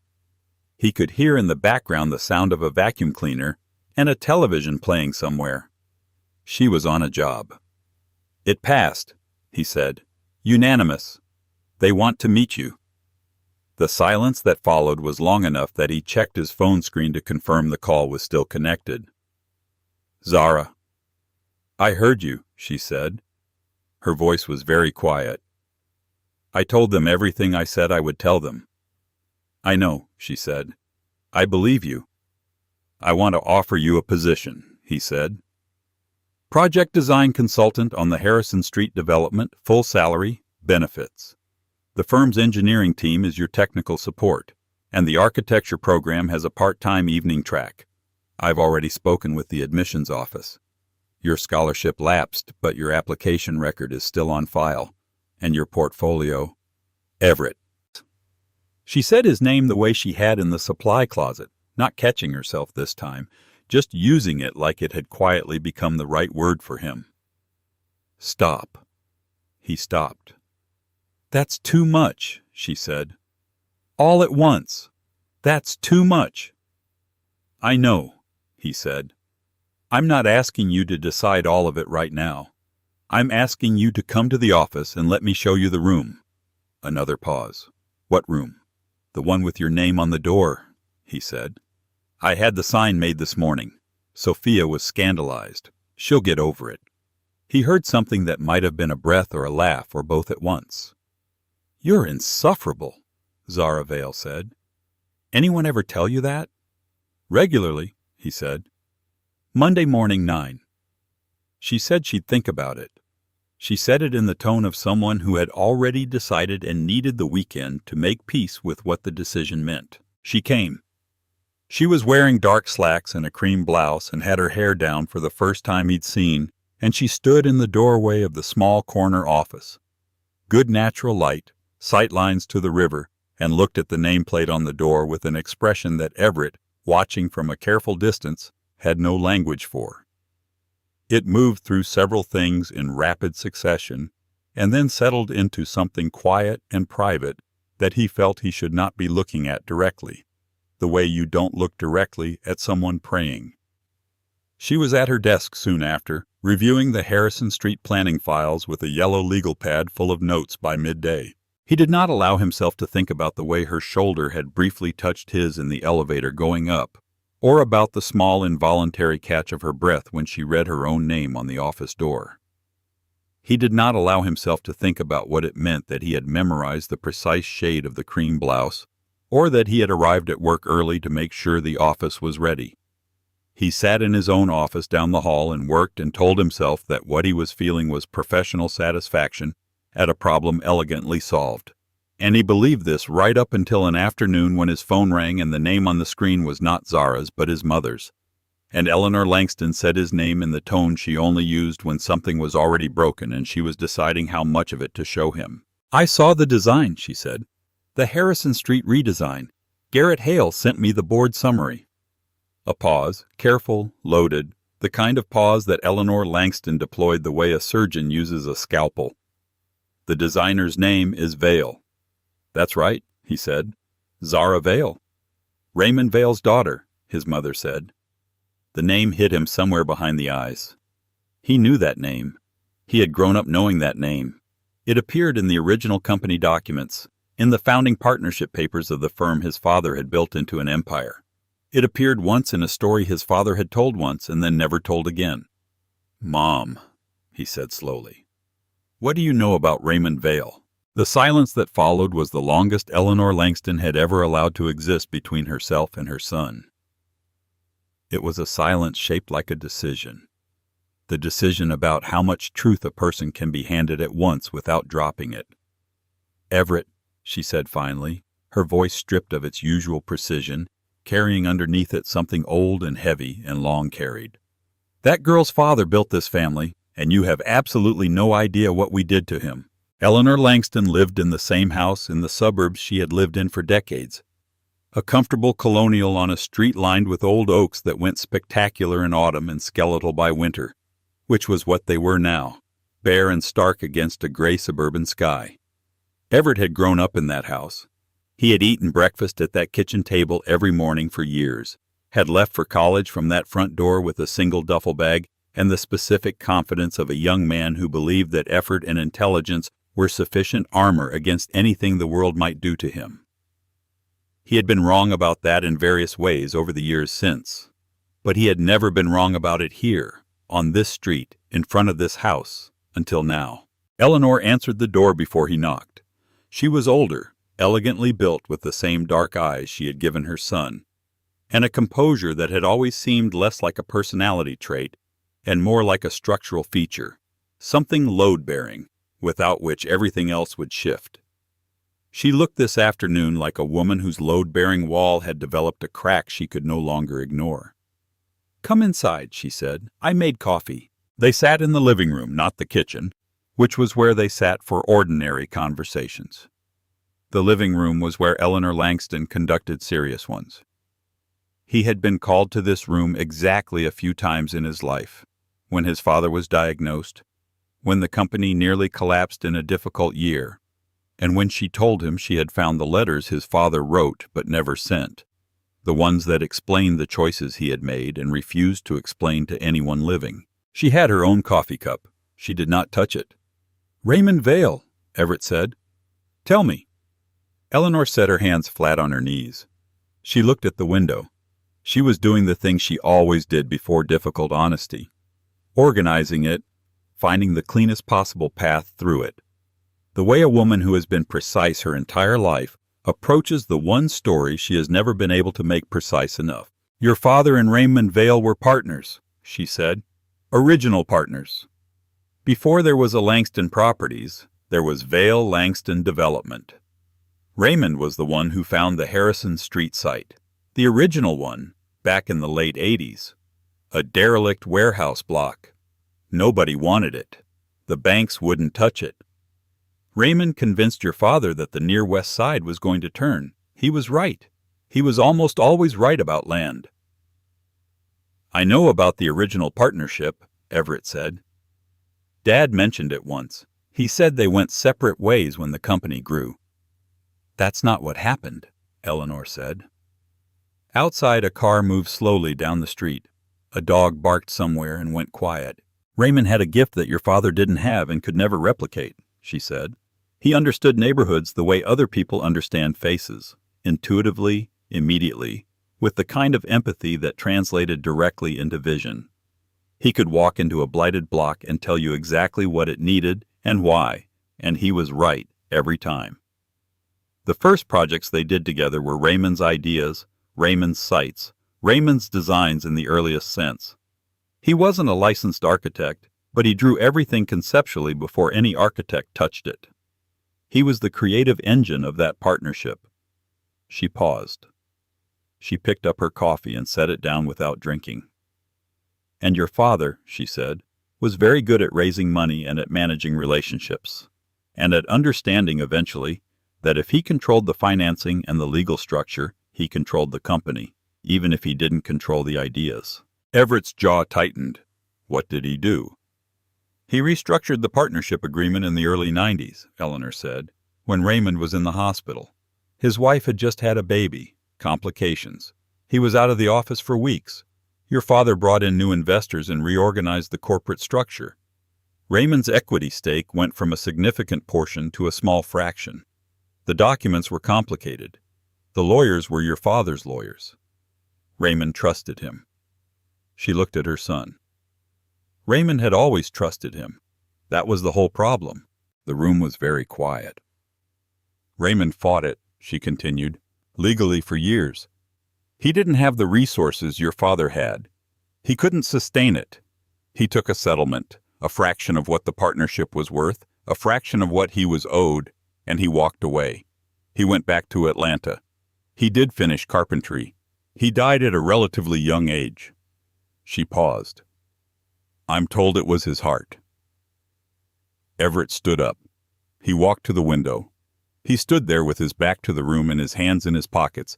He could hear in the background the sound of a vacuum cleaner and a television playing somewhere. She was on a job. "It passed," he said. "Unanimous. They want to meet you." The silence that followed was long enough that he checked his phone screen to confirm the call was still connected. "Zara." "I heard you," she said. Her voice was very quiet. "I told them everything I said I would tell them." "I know," she said. "I believe you." "I want to offer you a position," he said. "Project design consultant on the Harrison Street development, full salary, benefits. The firm's engineering team is your technical support, and the architecture program has a part-time evening track. I've already spoken with the admissions office. Your scholarship lapsed, but your application record is still on file, and your portfolio—" "Everett." She said his name the way she had in the supply closet, not catching herself this time, just using it like it had quietly become the right word for him. "Stop." He stopped. "That's too much," she said. "All at once. That's too much." "I know," he said. "I'm not asking you to decide all of it right now. I'm asking you to come to the office and let me show you the room." Another pause. "What room?" "The one with your name on the door," he said. "I had the sign made this morning. Sophia was scandalized. She'll get over it." He heard something that might have been a breath or a laugh or both at once. "You're insufferable," Zara Vale said. "Anyone ever tell you that?" Regularly, he said. Monday morning 9. She said she'd think about it. She said it in the tone of someone who had already decided and needed the weekend to make peace with what the decision meant. She came. She was wearing dark slacks and a cream blouse and had her hair down for the first time he'd seen, and she stood in the doorway of the small corner office. Good natural light, sight lines to the river, and looked at the nameplate on the door with an expression that Everett, watching from a careful distance, had no language for. It moved through several things in rapid succession, and then settled into something quiet and private that he felt he should not be looking at directly, the way you don't look directly at someone praying. She was at her desk soon after, reviewing the Harrison Street planning files with a yellow legal pad full of notes by midday. He did not allow himself to think about the way her shoulder had briefly touched his in the elevator going up, or about the small involuntary catch of her breath when she read her own name on the office door. He did not allow himself to think about what it meant that he had memorized the precise shade of the cream blouse, or that he had arrived at work early to make sure the office was ready. He sat in his own office down the hall and worked and told himself that what he was feeling was professional satisfaction at a problem elegantly solved. And he believed this right up until an afternoon when his phone rang and the name on the screen was not Zara's but his mother's. And Eleanor Langston said his name in the tone she only used when something was already broken and she was deciding how much of it to show him. "I saw the design," she said. "The Harrison Street redesign. Garrett Hale sent me the board summary." A pause, careful, loaded, the kind of pause that Eleanor Langston deployed the way a surgeon uses a scalpel. "The designer's name is Vale." "That's right," he said. "Zara Vale." "Raymond Vale's daughter," his mother said. The name hit him somewhere behind the eyes. He knew that name. He had grown up knowing that name. It appeared in the original company documents, in the founding partnership papers of the firm his father had built into an empire. It appeared once in a story his father had told once and then never told again. "Mom," he said slowly, "what do you know about Raymond Vale?" The silence that followed was the longest Eleanor Langston had ever allowed to exist between herself and her son. It was a silence shaped like a decision. The decision about how much truth a person can be handed at once without dropping it. "Everett," she said finally, her voice stripped of its usual precision, carrying underneath it something old and heavy and long carried. "That girl's father built this family, and you have absolutely no idea what we did to him." Eleanor Langston lived in the same house in the suburbs she had lived in for decades. A comfortable colonial on a street lined with old oaks that went spectacular in autumn and skeletal by winter, which was what they were now, bare and stark against a gray suburban sky. Everett had grown up in that house. He had eaten breakfast at that kitchen table every morning for years, had left for college from that front door with a single duffel bag and the specific confidence of a young man who believed that effort and intelligence were sufficient armor against anything the world might do to him. He had been wrong about that in various ways over the years since, but he had never been wrong about it here, on this street, in front of this house, until now. Eleanor answered the door before he knocked. She was older, elegantly built with the same dark eyes she had given her son, and a composure that had always seemed less like a personality trait and more like a structural feature, something load-bearing, without which everything else would shift. She looked this afternoon like a woman whose load-bearing wall had developed a crack she could no longer ignore. "Come inside," she said. "I made coffee." They sat in the living room, not the kitchen, which was where they sat for ordinary conversations. The living room was where Eleanor Langston conducted serious ones. He had been called to this room exactly a few times in his life, when his father was diagnosed, when the company nearly collapsed in a difficult year, and when she told him she had found the letters his father wrote but never sent, the ones that explained the choices he had made and refused to explain to anyone living. She had her own coffee cup. She did not touch it. "Raymond Vale," Everett said. "Tell me." Eleanor set her hands flat on her knees. She looked at the window. She was doing the thing she always did before difficult honesty, organizing it, finding the cleanest possible path through it. The way a woman who has been precise her entire life approaches the one story she has never been able to make precise enough. Your father and Raymond Vale were partners, she said. Original partners. Before there was a Langston Properties, there was Vale Langston Development. Raymond was the one who found the Harrison Street site, the original one, back in the late 80s. A derelict warehouse block. Nobody wanted it. The banks wouldn't touch it. Raymond convinced your father that the near west side was going to turn. He was right. He was almost always right about land. I know about the original partnership, Everett said. Dad mentioned it once. He said they went separate ways when the company grew. That's not what happened, Eleanor said. Outside, a car moved slowly down the street. A dog barked somewhere and went quiet. Raymond had a gift that your father didn't have and could never replicate, she said. He understood neighborhoods the way other people understand faces, intuitively, immediately, with the kind of empathy that translated directly into vision. He could walk into a blighted block and tell you exactly what it needed and why, and he was right every time. The first projects they did together were Raymond's ideas, Raymond's sites, Raymond's designs in the earliest sense. He wasn't a licensed architect, but he drew everything conceptually before any architect touched it. He was the creative engine of that partnership. She paused. She picked up her coffee and set it down without drinking. And your father, she said, was very good at raising money and at managing relationships, and at understanding eventually that if he controlled the financing and the legal structure, he controlled the company, even if he didn't control the ideas. Everett's jaw tightened. What did he do? He restructured the partnership agreement in the early 90s, Eleanor said, when Raymond was in the hospital. His wife had just had a baby, complications. He was out of the office for weeks. Your father brought in new investors and reorganized the corporate structure. Raymond's equity stake went from a significant portion to a small fraction. The documents were complicated. The lawyers were your father's lawyers. Raymond trusted him. She looked at her son. Raymond had always trusted him. That was the whole problem. The room was very quiet. Raymond fought it, she continued, legally for years. He didn't have the resources your father had. He couldn't sustain it. He took a settlement, a fraction of what the partnership was worth, a fraction of what he was owed, and he walked away. He went back to Atlanta. He did finish carpentry. He died at a relatively young age. She paused. I'm told it was his heart. Everett stood up. He walked to the window. He stood there with his back to the room and his hands in his pockets,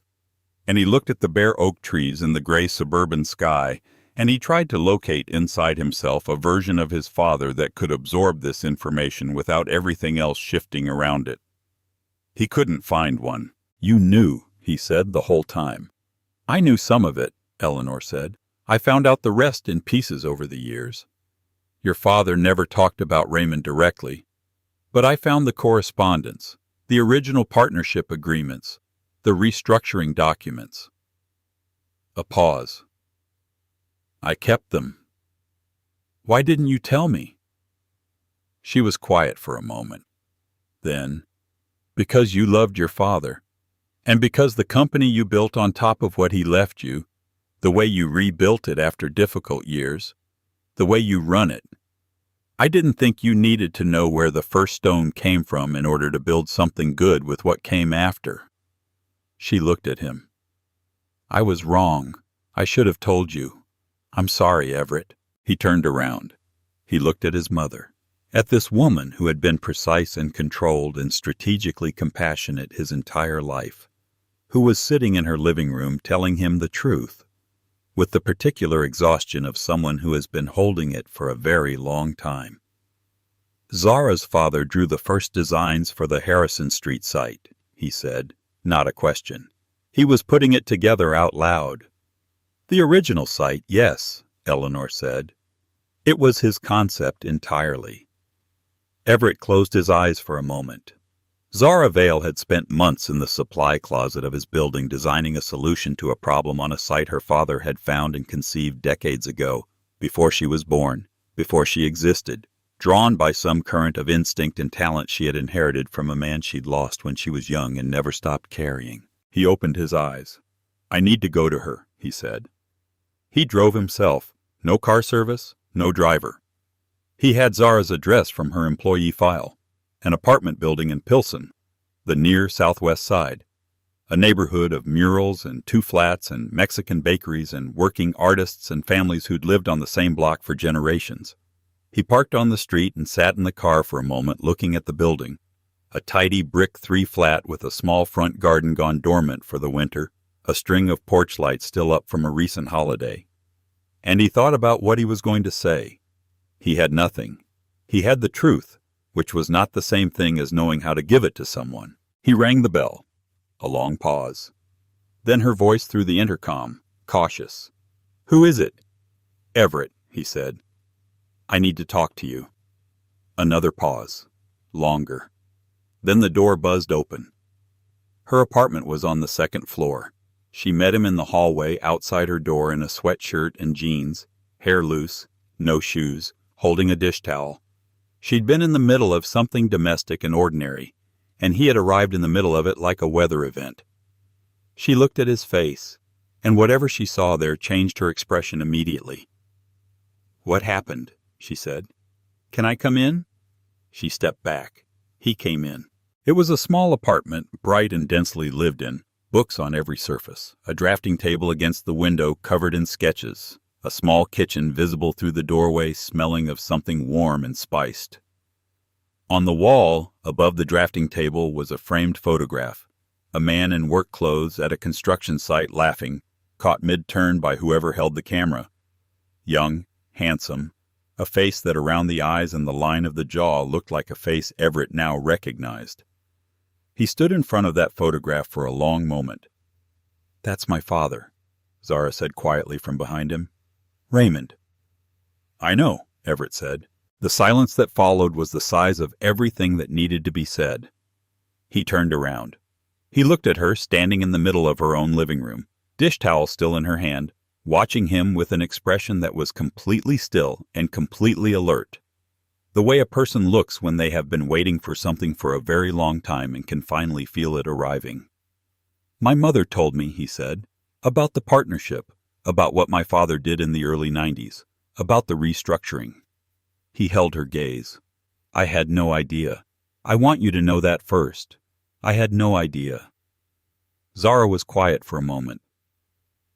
and he looked at the bare oak trees and the gray suburban sky, and he tried to locate inside himself a version of his father that could absorb this information without everything else shifting around it. He couldn't find one. You knew, he said the whole time. I knew some of it, Eleanor said. I found out the rest in pieces over the years. Your father never talked about Raymond directly, but I found the correspondence, the original partnership agreements, the restructuring documents. A pause. I kept them. Why didn't you tell me? She was quiet for a moment. Then, because you loved your father, and because the company you built on top of what he left you, the way you rebuilt it after difficult years, the way you run it. I didn't think you needed to know where the first stone came from in order to build something good with what came after. She looked at him. I was wrong. I should have told you. I'm sorry, Everett. He turned around. He looked at his mother, at this woman who had been precise and controlled and strategically compassionate his entire life, who was sitting in her living room telling him the truth, with the particular exhaustion of someone who has been holding it for a very long time. Zara's father drew the first designs for the Harrison Street site, he said, not a question. He was putting it together out loud. The original site, yes, Eleanor said. It was his concept entirely. Everett closed his eyes for a moment. Zara Vale had spent months in the supply closet of his building designing a solution to a problem on a site her father had found and conceived decades ago, before she was born, before she existed, drawn by some current of instinct and talent she had inherited from a man she'd lost when she was young and never stopped carrying. He opened his eyes. I need to go to her, he said. He drove himself. No car service, no driver. He had Zara's address from her employee file. An apartment building in Pilsen, the near southwest side. A neighborhood of murals and 2 flats and Mexican bakeries and working artists and families who'd lived on the same block for generations. He parked on the street and sat in the car for a moment looking at the building. A tidy brick 3-flat with a small front garden gone dormant for the winter, a string of porch lights still up from a recent holiday. And he thought about what he was going to say. He had nothing. He had the truth, which was not the same thing as knowing how to give it to someone. He rang the bell. A long pause. Then her voice through the intercom, cautious. "Who is it?" "Everett," he said. "I need to talk to you." Another pause. Longer. Then the door buzzed open. Her apartment was on the 2nd floor. She met him in the hallway outside her door in a sweatshirt and jeans, hair loose, no shoes, holding a dish towel. She'd been in the middle of something domestic and ordinary, and he had arrived in the middle of it like a weather event. She looked at his face, and whatever she saw there changed her expression immediately. "What happened?" she said. "Can I come in?" She stepped back. He came in. It was a small apartment, bright and densely lived in, books on every surface, a drafting table against the window covered in sketches, a small kitchen visible through the doorway smelling of something warm and spiced. On the wall, above the drafting table, was a framed photograph, a man in work clothes at a construction site laughing, caught mid-turn by whoever held the camera. Young, handsome, a face that around the eyes and the line of the jaw looked like a face Everett now recognized. He stood in front of that photograph for a long moment. "That's my father," Zara said quietly from behind him. "Raymond." "I know," Everett said. The silence that followed was the size of everything that needed to be said. He turned around. He looked at her standing in the middle of her own living room, dish towel still in her hand, watching him with an expression that was completely still and completely alert. The way a person looks when they have been waiting for something for a very long time and can finally feel it arriving. "My mother told me," he said, "about the partnership, about what my father did in the early 90s, about the restructuring." He held her gaze. "I had no idea. I want you to know that first. I had no idea." Zara was quiet for a moment.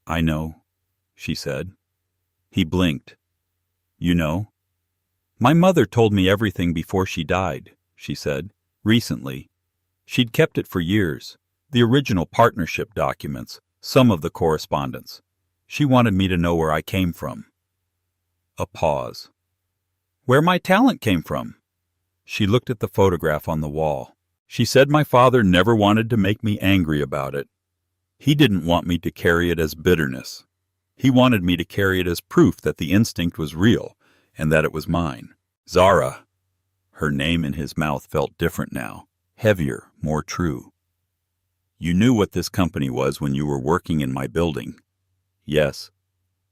"I know," she said. He blinked. "You know?" "My mother told me everything before she died," she said, "recently. She'd kept it for years, the original partnership documents, some of the correspondence. She wanted me to know where I came from." A pause. "Where my talent came from." She looked at the photograph on the wall. "She said my father never wanted to make me angry about it. He didn't want me to carry it as bitterness. He wanted me to carry it as proof that the instinct was real and that it was mine. Zara." Her name in his mouth felt different now, heavier, more true. "You knew what this company was when you were working in my building." "Yes."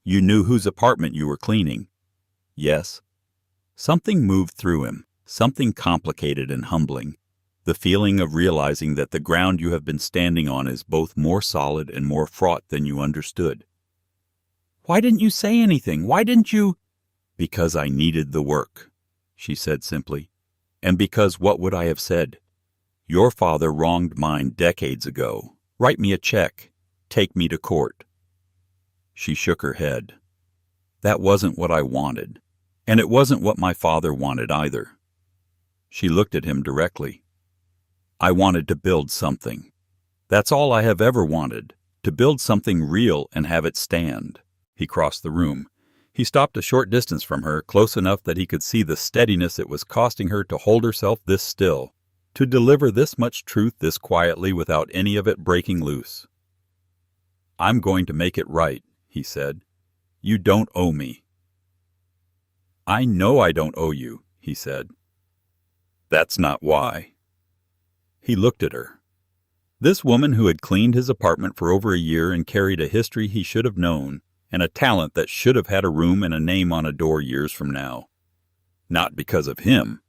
"You knew whose apartment you were cleaning." "Yes." Something moved through him, something complicated and humbling. The feeling of realizing that the ground you have been standing on is both more solid and more fraught than you understood. "Why didn't you say anything? Why didn't you—" "Because I needed the work," she said simply. "And because what would I have said? Your father wronged mine decades ago. Write me a check. Take me to court." She shook her head. "That wasn't what I wanted. And it wasn't what my father wanted either." She looked at him directly. "I wanted to build something. That's all I have ever wanted, to build something real and have it stand." He crossed the room. He stopped a short distance from her, close enough that he could see the steadiness it was costing her to hold herself this still, to deliver this much truth this quietly without any of it breaking loose. "I'm going to make it right," he said. "You don't owe me." "I know I don't owe you," he said. "That's not why." He looked at her. This woman who had cleaned his apartment for over a year and carried a history he should have known, and a talent that should have had a room and a name on a door years from now. Not because of him,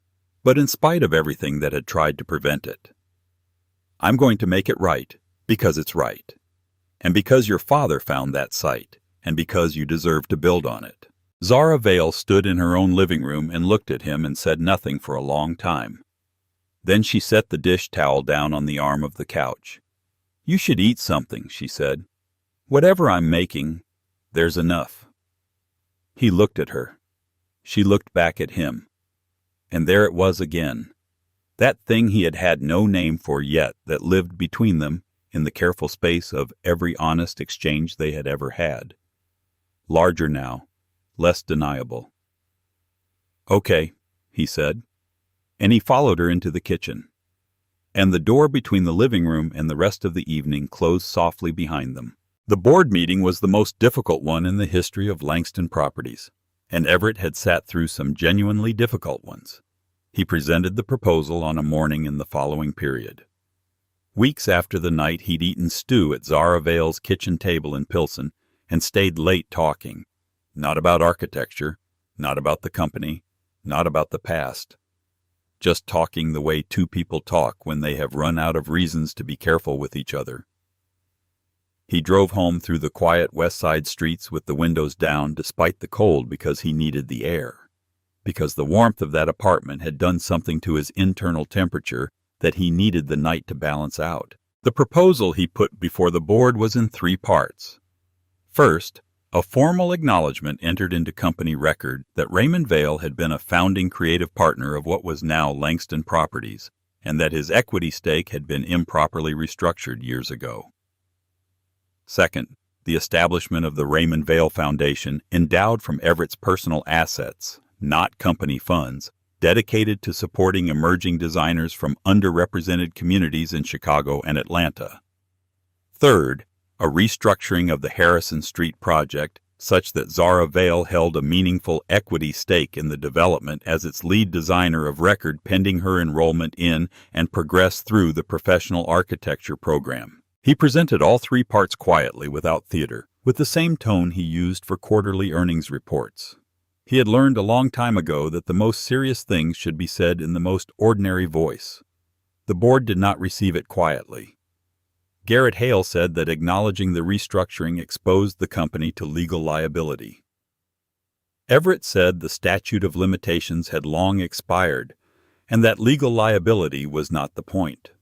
but in spite of everything that had tried to prevent it. "I'm going to make it right, because it's right. And because your father found that site, and because you deserve to build on it. Zara Vale stood in her own living room and looked at him and said nothing for a long time. Then she set the dish towel down on the arm of the couch. "You should eat something," she said. "Whatever I'm making, there's enough." He looked at her. She looked back at him. And there it was again. That thing he had had no name for yet that lived between them in the careful space of every honest exchange they had ever had. Larger now, less deniable. "Okay," he said, and he followed her into the kitchen. And the door between the living room and the rest of the evening closed softly behind them. The board meeting was the most difficult one in the history of Langston Properties, and Everett had sat through some genuinely difficult ones. He presented the proposal on a morning in the following period. Weeks after the night he'd eaten stew at Zara Vale's kitchen table in Pilsen and stayed late talking, not about architecture, not about the company, not about the past, just talking the way two people talk when they have run out of reasons to be careful with each other. He drove home through the quiet West Side streets with the windows down despite the cold because he needed the air, because the warmth of that apartment had done something to his internal temperature that he needed the night to balance out. The proposal he put before the board was in 3 parts. First, a formal acknowledgement entered into company record that Raymond Vale had been a founding creative partner of what was now Langston Properties, and that his equity stake had been improperly restructured years ago. Second, the establishment of the Raymond Vale Foundation, endowed from Everett's personal assets, not company funds, dedicated to supporting emerging designers from underrepresented communities in Chicago and Atlanta. Third, a restructuring of the Harrison Street project such that Zara Vale held a meaningful equity stake in the development as its lead designer of record pending her enrollment in and progress through the professional architecture program. He presented all 3 parts quietly without theater, with the same tone he used for quarterly earnings reports. He had learned a long time ago that the most serious things should be said in the most ordinary voice. The board did not receive it quietly. Garrett Hale said that acknowledging the restructuring exposed the company to legal liability. Everett said the statute of limitations had long expired, and that legal liability was not the point.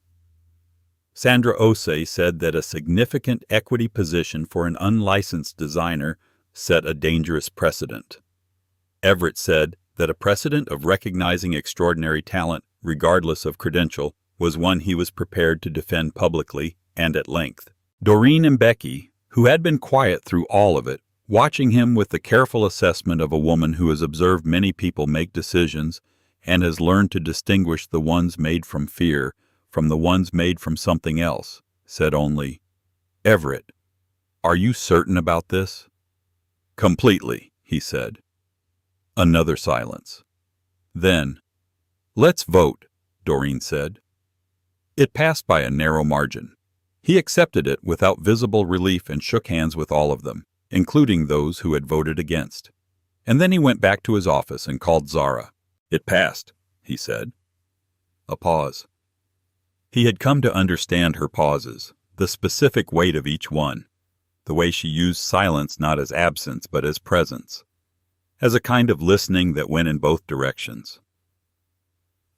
Sandra Osei said that a significant equity position for an unlicensed designer set a dangerous precedent. Everett said that a precedent of recognizing extraordinary talent, regardless of credential, was one he was prepared to defend publicly and at length. Doreen and Becky, who had been quiet through all of it, watching him with the careful assessment of a woman who has observed many people make decisions and has learned to distinguish the ones made from fear from the ones made from something else, said only, "Everett, are you certain about this?" "Completely," he said. Another silence. Then, "Let's vote," Doreen said. It passed by a narrow margin. He accepted it without visible relief and shook hands with all of them, including those who had voted against. And then he went back to his office and called Zara. "It passed," he said. A pause. He had come to understand her pauses, the specific weight of each one, the way she used silence not as absence but as presence, as a kind of listening that went in both directions.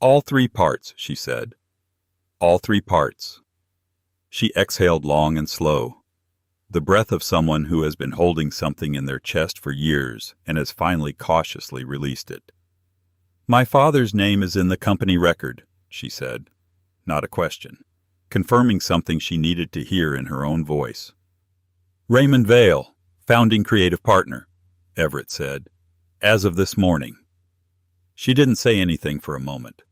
"All 3 parts," she said. "All 3 parts." She exhaled long and slow, the breath of someone who has been holding something in their chest for years and has finally cautiously released it. "My father's name is in the company record," she said. Not a question, confirming something she needed to hear in her own voice. "Raymond Vale, founding creative partner," Everett said, "as of this morning." She didn't say anything for a moment.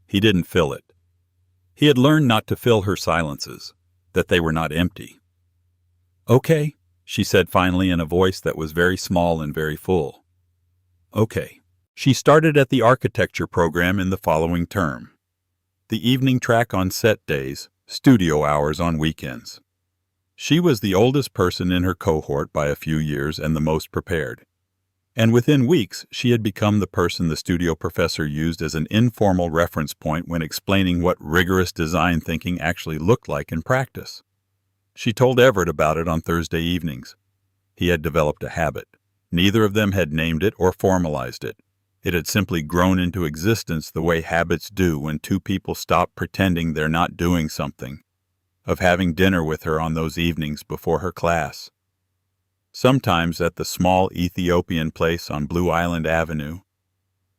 He didn't fill it. He had learned not to fill her silences, that they were not empty. "Okay," she said finally in a voice that was very small and very full. "Okay." She started at the architecture program in the following term. The evening track on set days, studio hours on weekends. She was the oldest person in her cohort by a few years and the most prepared. And within weeks, she had become the person the studio professor used as an informal reference point when explaining what rigorous design thinking actually looked like in practice. She told Everett about it on Thursday evenings. He had developed a habit. Neither of them had named it or formalized it. It had simply grown into existence the way habits do when two people stop pretending they're not doing something. Of having dinner with her on those evenings before her class. Sometimes at the small Ethiopian place on Blue Island Avenue.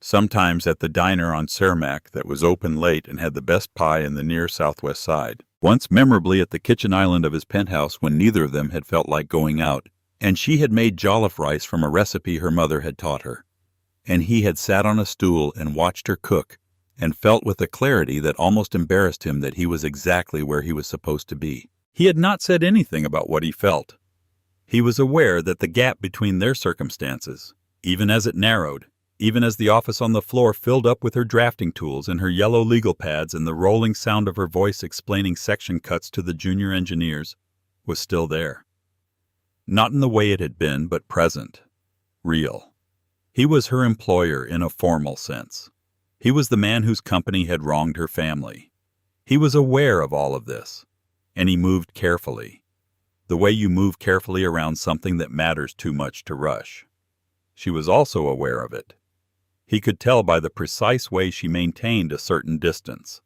Sometimes at the diner on Cermak that was open late and had the best pie in the near southwest side. Once memorably at the kitchen island of his penthouse when neither of them had felt like going out, and she had made jollof rice from a recipe her mother had taught her. And he had sat on a stool and watched her cook, and felt with a clarity that almost embarrassed him that he was exactly where he was supposed to be. He had not said anything about what he felt. He was aware that the gap between their circumstances, even as it narrowed, even as the office on the floor filled up with her drafting tools and her yellow legal pads and the rolling sound of her voice explaining section cuts to the junior engineers, was still there. Not in the way it had been, but present. Real. He was her employer in a formal sense. He was the man whose company had wronged her family. He was aware of all of this, and he moved carefully. The way you move carefully around something that matters too much to rush. She was also aware of it. He could tell by the precise way she maintained a certain distance.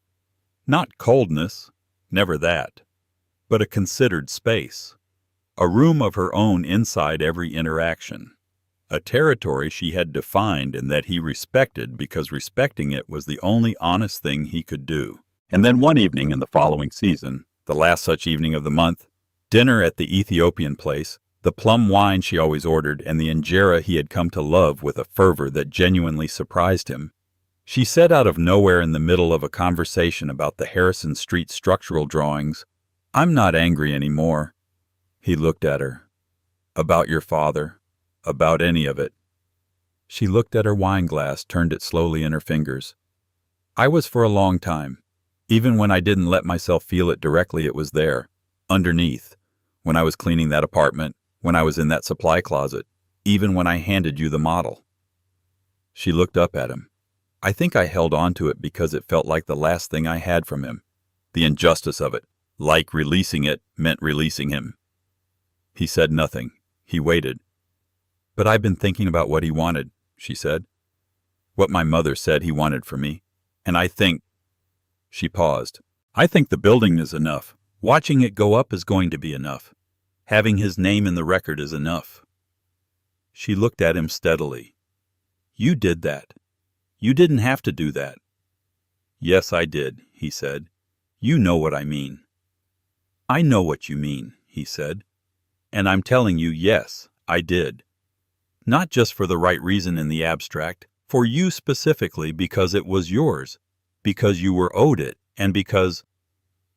Not coldness, never that, but a considered space. A room of her own inside every interaction. A territory she had defined and that he respected because respecting it was the only honest thing he could do. And then one evening in the following season, the last such evening of the month, dinner at the Ethiopian place, the plum wine she always ordered, and the injera he had come to love with a fervor that genuinely surprised him. She said out of nowhere in the middle of a conversation about the Harrison Street structural drawings, "I'm not angry anymore." He looked at her. "About your father? About any of it?" She looked at her wine glass, turned it slowly in her fingers. "I was for a long time. Even when I didn't let myself feel it directly, it was there, underneath. When I was cleaning that apartment, when I was in that supply closet, even when I handed you the model." She looked up at him. "I think I held on to it because it felt like the last thing I had from him. The injustice of it, like releasing it, meant releasing him." He said nothing. He waited. "But I've been thinking about what he wanted," she said. "What my mother said he wanted for me. And I think—" She paused. "I think the building is enough. Watching it go up is going to be enough. Having his name in the record is enough." She looked at him steadily. "You did that. You didn't have to do that." "Yes, I did," he said. "You know what I mean." "I know what you mean," he said. "And I'm telling you, yes, I did. Not just for the right reason in the abstract, for you specifically because it was yours, because you were owed it, and because—"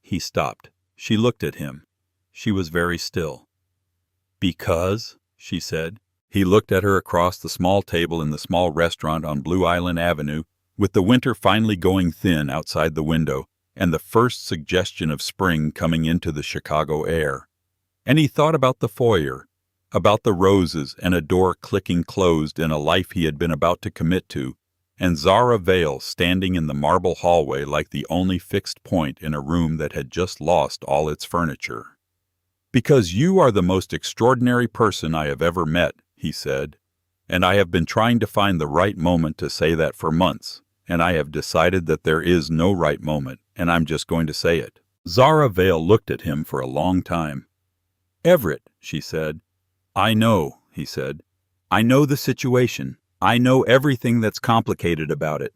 He stopped. She looked at him. She was very still. "Because?" she said. He looked at her across the small table in the small restaurant on Blue Island Avenue, with the winter finally going thin outside the window and the first suggestion of spring coming into the Chicago air. And he thought about the foyer, about the roses and a door clicking closed in a life he had been about to commit to, and Zara Vale standing in the marble hallway like the only fixed point in a room that had just lost all its furniture. "Because you are the most extraordinary person I have ever met," he said, "and I have been trying to find the right moment to say that for months, and I have decided that there is no right moment, and I'm just going to say it." Zara Vale looked at him for a long time. "Everett," she said. "I know," he said. "I know the situation. I know everything that's complicated about it.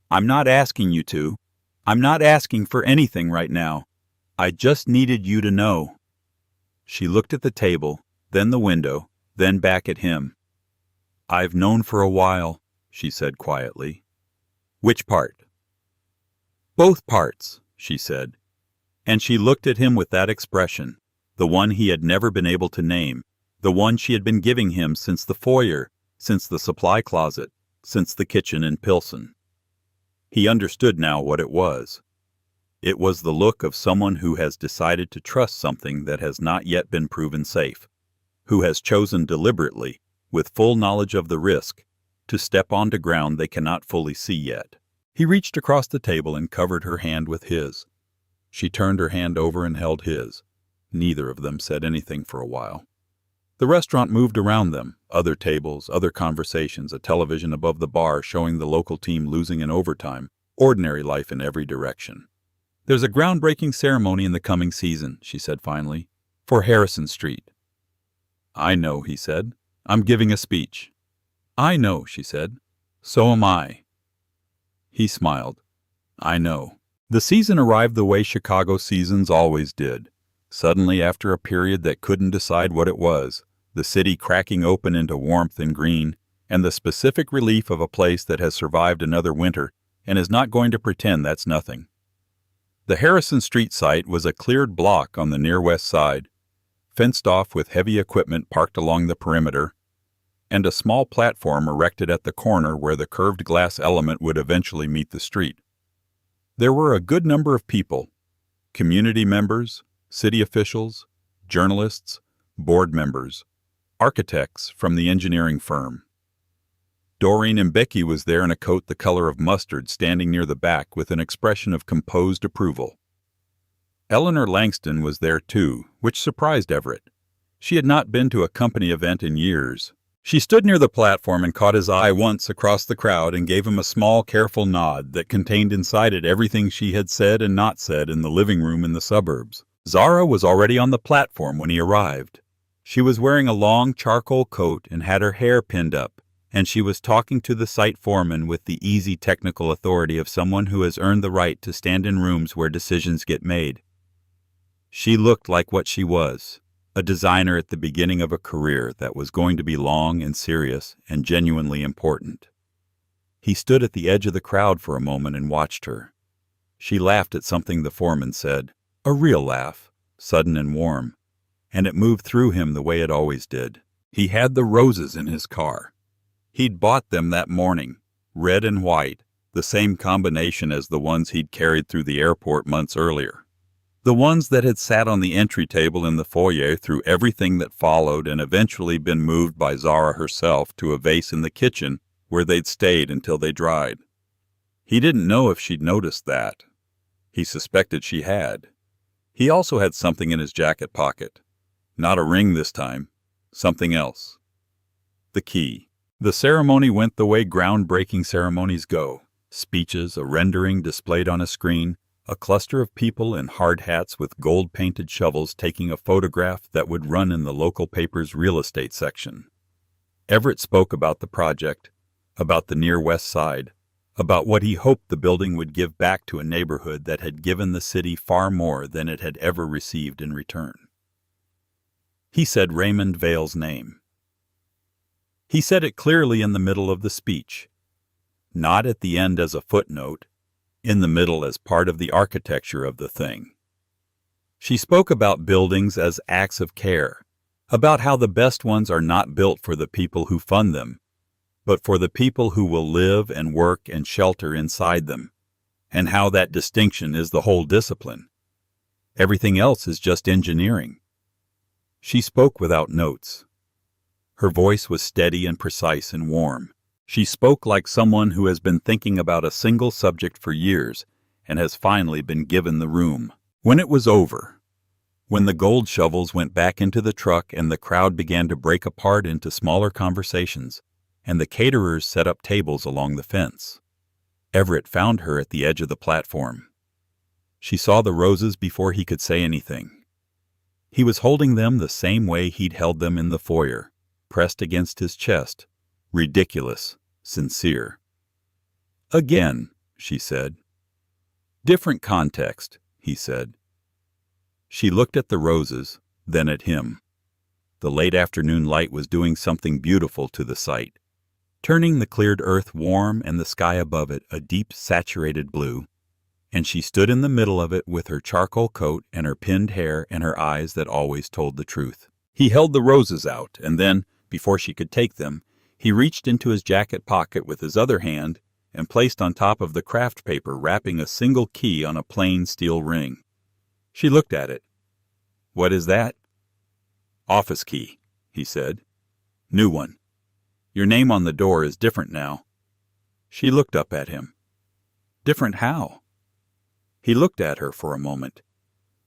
I'm not asking you to. I'm not asking for anything right now. I just needed you to know." She looked at the table, then the window, then back at him. "I've known for a while," she said quietly. "Which part?" "Both parts," she said. And she looked at him with that expression, the one he had never been able to name, the one she had been giving him since the foyer, since the supply closet, since the kitchen in Pilsen. He understood now what it was. It was the look of someone who has decided to trust something that has not yet been proven safe, who has chosen deliberately, with full knowledge of the risk, to step onto ground they cannot fully see yet. He reached across the table and covered her hand with his. She turned her hand over and held his. Neither of them said anything for a while. The restaurant moved around them, other tables, other conversations, a television above the bar showing the local team losing in overtime, ordinary life in every direction. "There's a groundbreaking ceremony in the coming season," she said finally, "for Harrison Street." "I know," he said. "I'm giving a speech." "I know," she said. "So am I." He smiled. "I know." The season arrived the way Chicago seasons always did. Suddenly, after a period that couldn't decide what it was, the city cracking open into warmth and green, and the specific relief of a place that has survived another winter and is not going to pretend that's nothing. The Harrison Street site was a cleared block on the near west side, fenced off with heavy equipment parked along the perimeter, and a small platform erected at the corner where the curved glass element would eventually meet the street. There were a good number of people, community members, city officials, journalists, board members, architects from the engineering firm. Doreen Mbeki was there in a coat the color of mustard, standing near the back with an expression of composed approval. Eleanor Langston was there too, which surprised Everett. She had not been to a company event in years. She stood near the platform and caught his eye once across the crowd and gave him a small, careful nod that contained inside it everything she had said and not said in the living room in the suburbs. Zara was already on the platform when he arrived. She was wearing a long charcoal coat and had her hair pinned up, and she was talking to the site foreman with the easy technical authority of someone who has earned the right to stand in rooms where decisions get made. She looked like what she was, a designer at the beginning of a career that was going to be long and serious and genuinely important. He stood at the edge of the crowd for a moment and watched her. She laughed at something the foreman said, a real laugh, sudden and warm, and it moved through him the way it always did. He had the roses in his car. He'd bought them that morning, red and white, the same combination as the ones he'd carried through the airport months earlier. The ones that had sat on the entry table in the foyer through everything that followed and eventually been moved by Zara herself to a vase in the kitchen where they'd stayed until they dried. He didn't know if she'd noticed that. He suspected she had. He also had something in his jacket pocket. Not a ring this time. Something else. The key. The ceremony went the way groundbreaking ceremonies go. Speeches, a rendering displayed on a screen, a cluster of people in hard hats with gold-painted shovels taking a photograph that would run in the local paper's real estate section. Everett spoke about the project, about the near west side, about what he hoped the building would give back to a neighborhood that had given the city far more than it had ever received in return. He said Raymond Vale's name. He said it clearly in the middle of the speech, not at the end as a footnote, in the middle as part of the architecture of the thing. She spoke about buildings as acts of care, about how the best ones are not built for the people who fund them, but for the people who will live and work and shelter inside them, and how that distinction is the whole discipline. Everything else is just engineering. She spoke without notes. Her voice was steady and precise and warm. She spoke like someone who has been thinking about a single subject for years and has finally been given the room. When it was over, when the gold shovels went back into the truck and the crowd began to break apart into smaller conversations, and the caterers set up tables along the fence, Everett found her at the edge of the platform. She saw the roses before he could say anything. He was holding them the same way he'd held them in the foyer, pressed against his chest, ridiculous, sincere. "Again," she said. "Different context," he said. She looked at the roses, then at him. The late afternoon light was doing something beautiful to the site, turning the cleared earth warm and the sky above it a deep saturated blue, and she stood in the middle of it with her charcoal coat and her pinned hair and her eyes that always told the truth. He held the roses out, and then, before she could take them, he reached into his jacket pocket with his other hand and placed on top of the craft paper wrapping a single key on a plain steel ring. She looked at it. "What is that?" "Office key," he said. "New one. Your name on the door is different now." She looked up at him. "Different how?" He looked at her for a moment.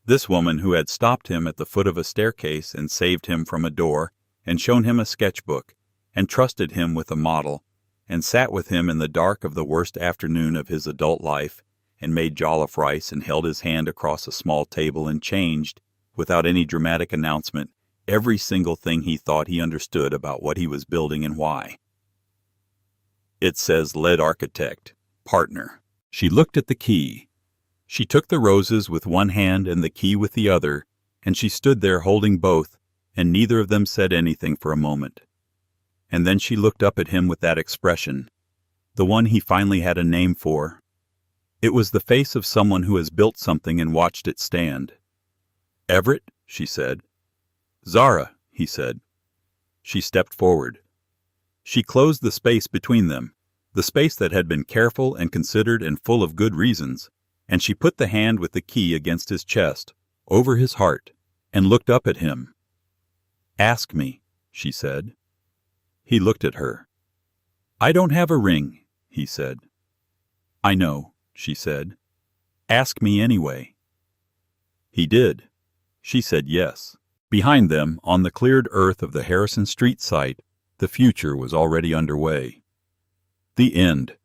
This woman who had stopped him at the foot of a staircase and saved him from a door, and shown him a sketchbook, and trusted him with a model, and sat with him in the dark of the worst afternoon of his adult life, and made jollof rice and held his hand across a small table and changed, without any dramatic announcement, every single thing he thought he understood about what he was building and why. It says lead architect, partner. She looked at the key. She took the roses with one hand and the key with the other, and she stood there holding both, and neither of them said anything for a moment. And then she looked up at him with that expression, the one he finally had a name for. It was the face of someone who has built something and watched it stand. "Everett," she said. "Zara," he said. She stepped forward. She closed the space between them, the space that had been careful and considered and full of good reasons, and she put the hand with the key against his chest, over his heart, and looked up at him. "Ask me," she said. He looked at her. "I don't have a ring," he said. "I know," she said. "Ask me anyway." He did. She said yes. Behind them, on the cleared earth of the Harrison Street site, the future was already underway. The end.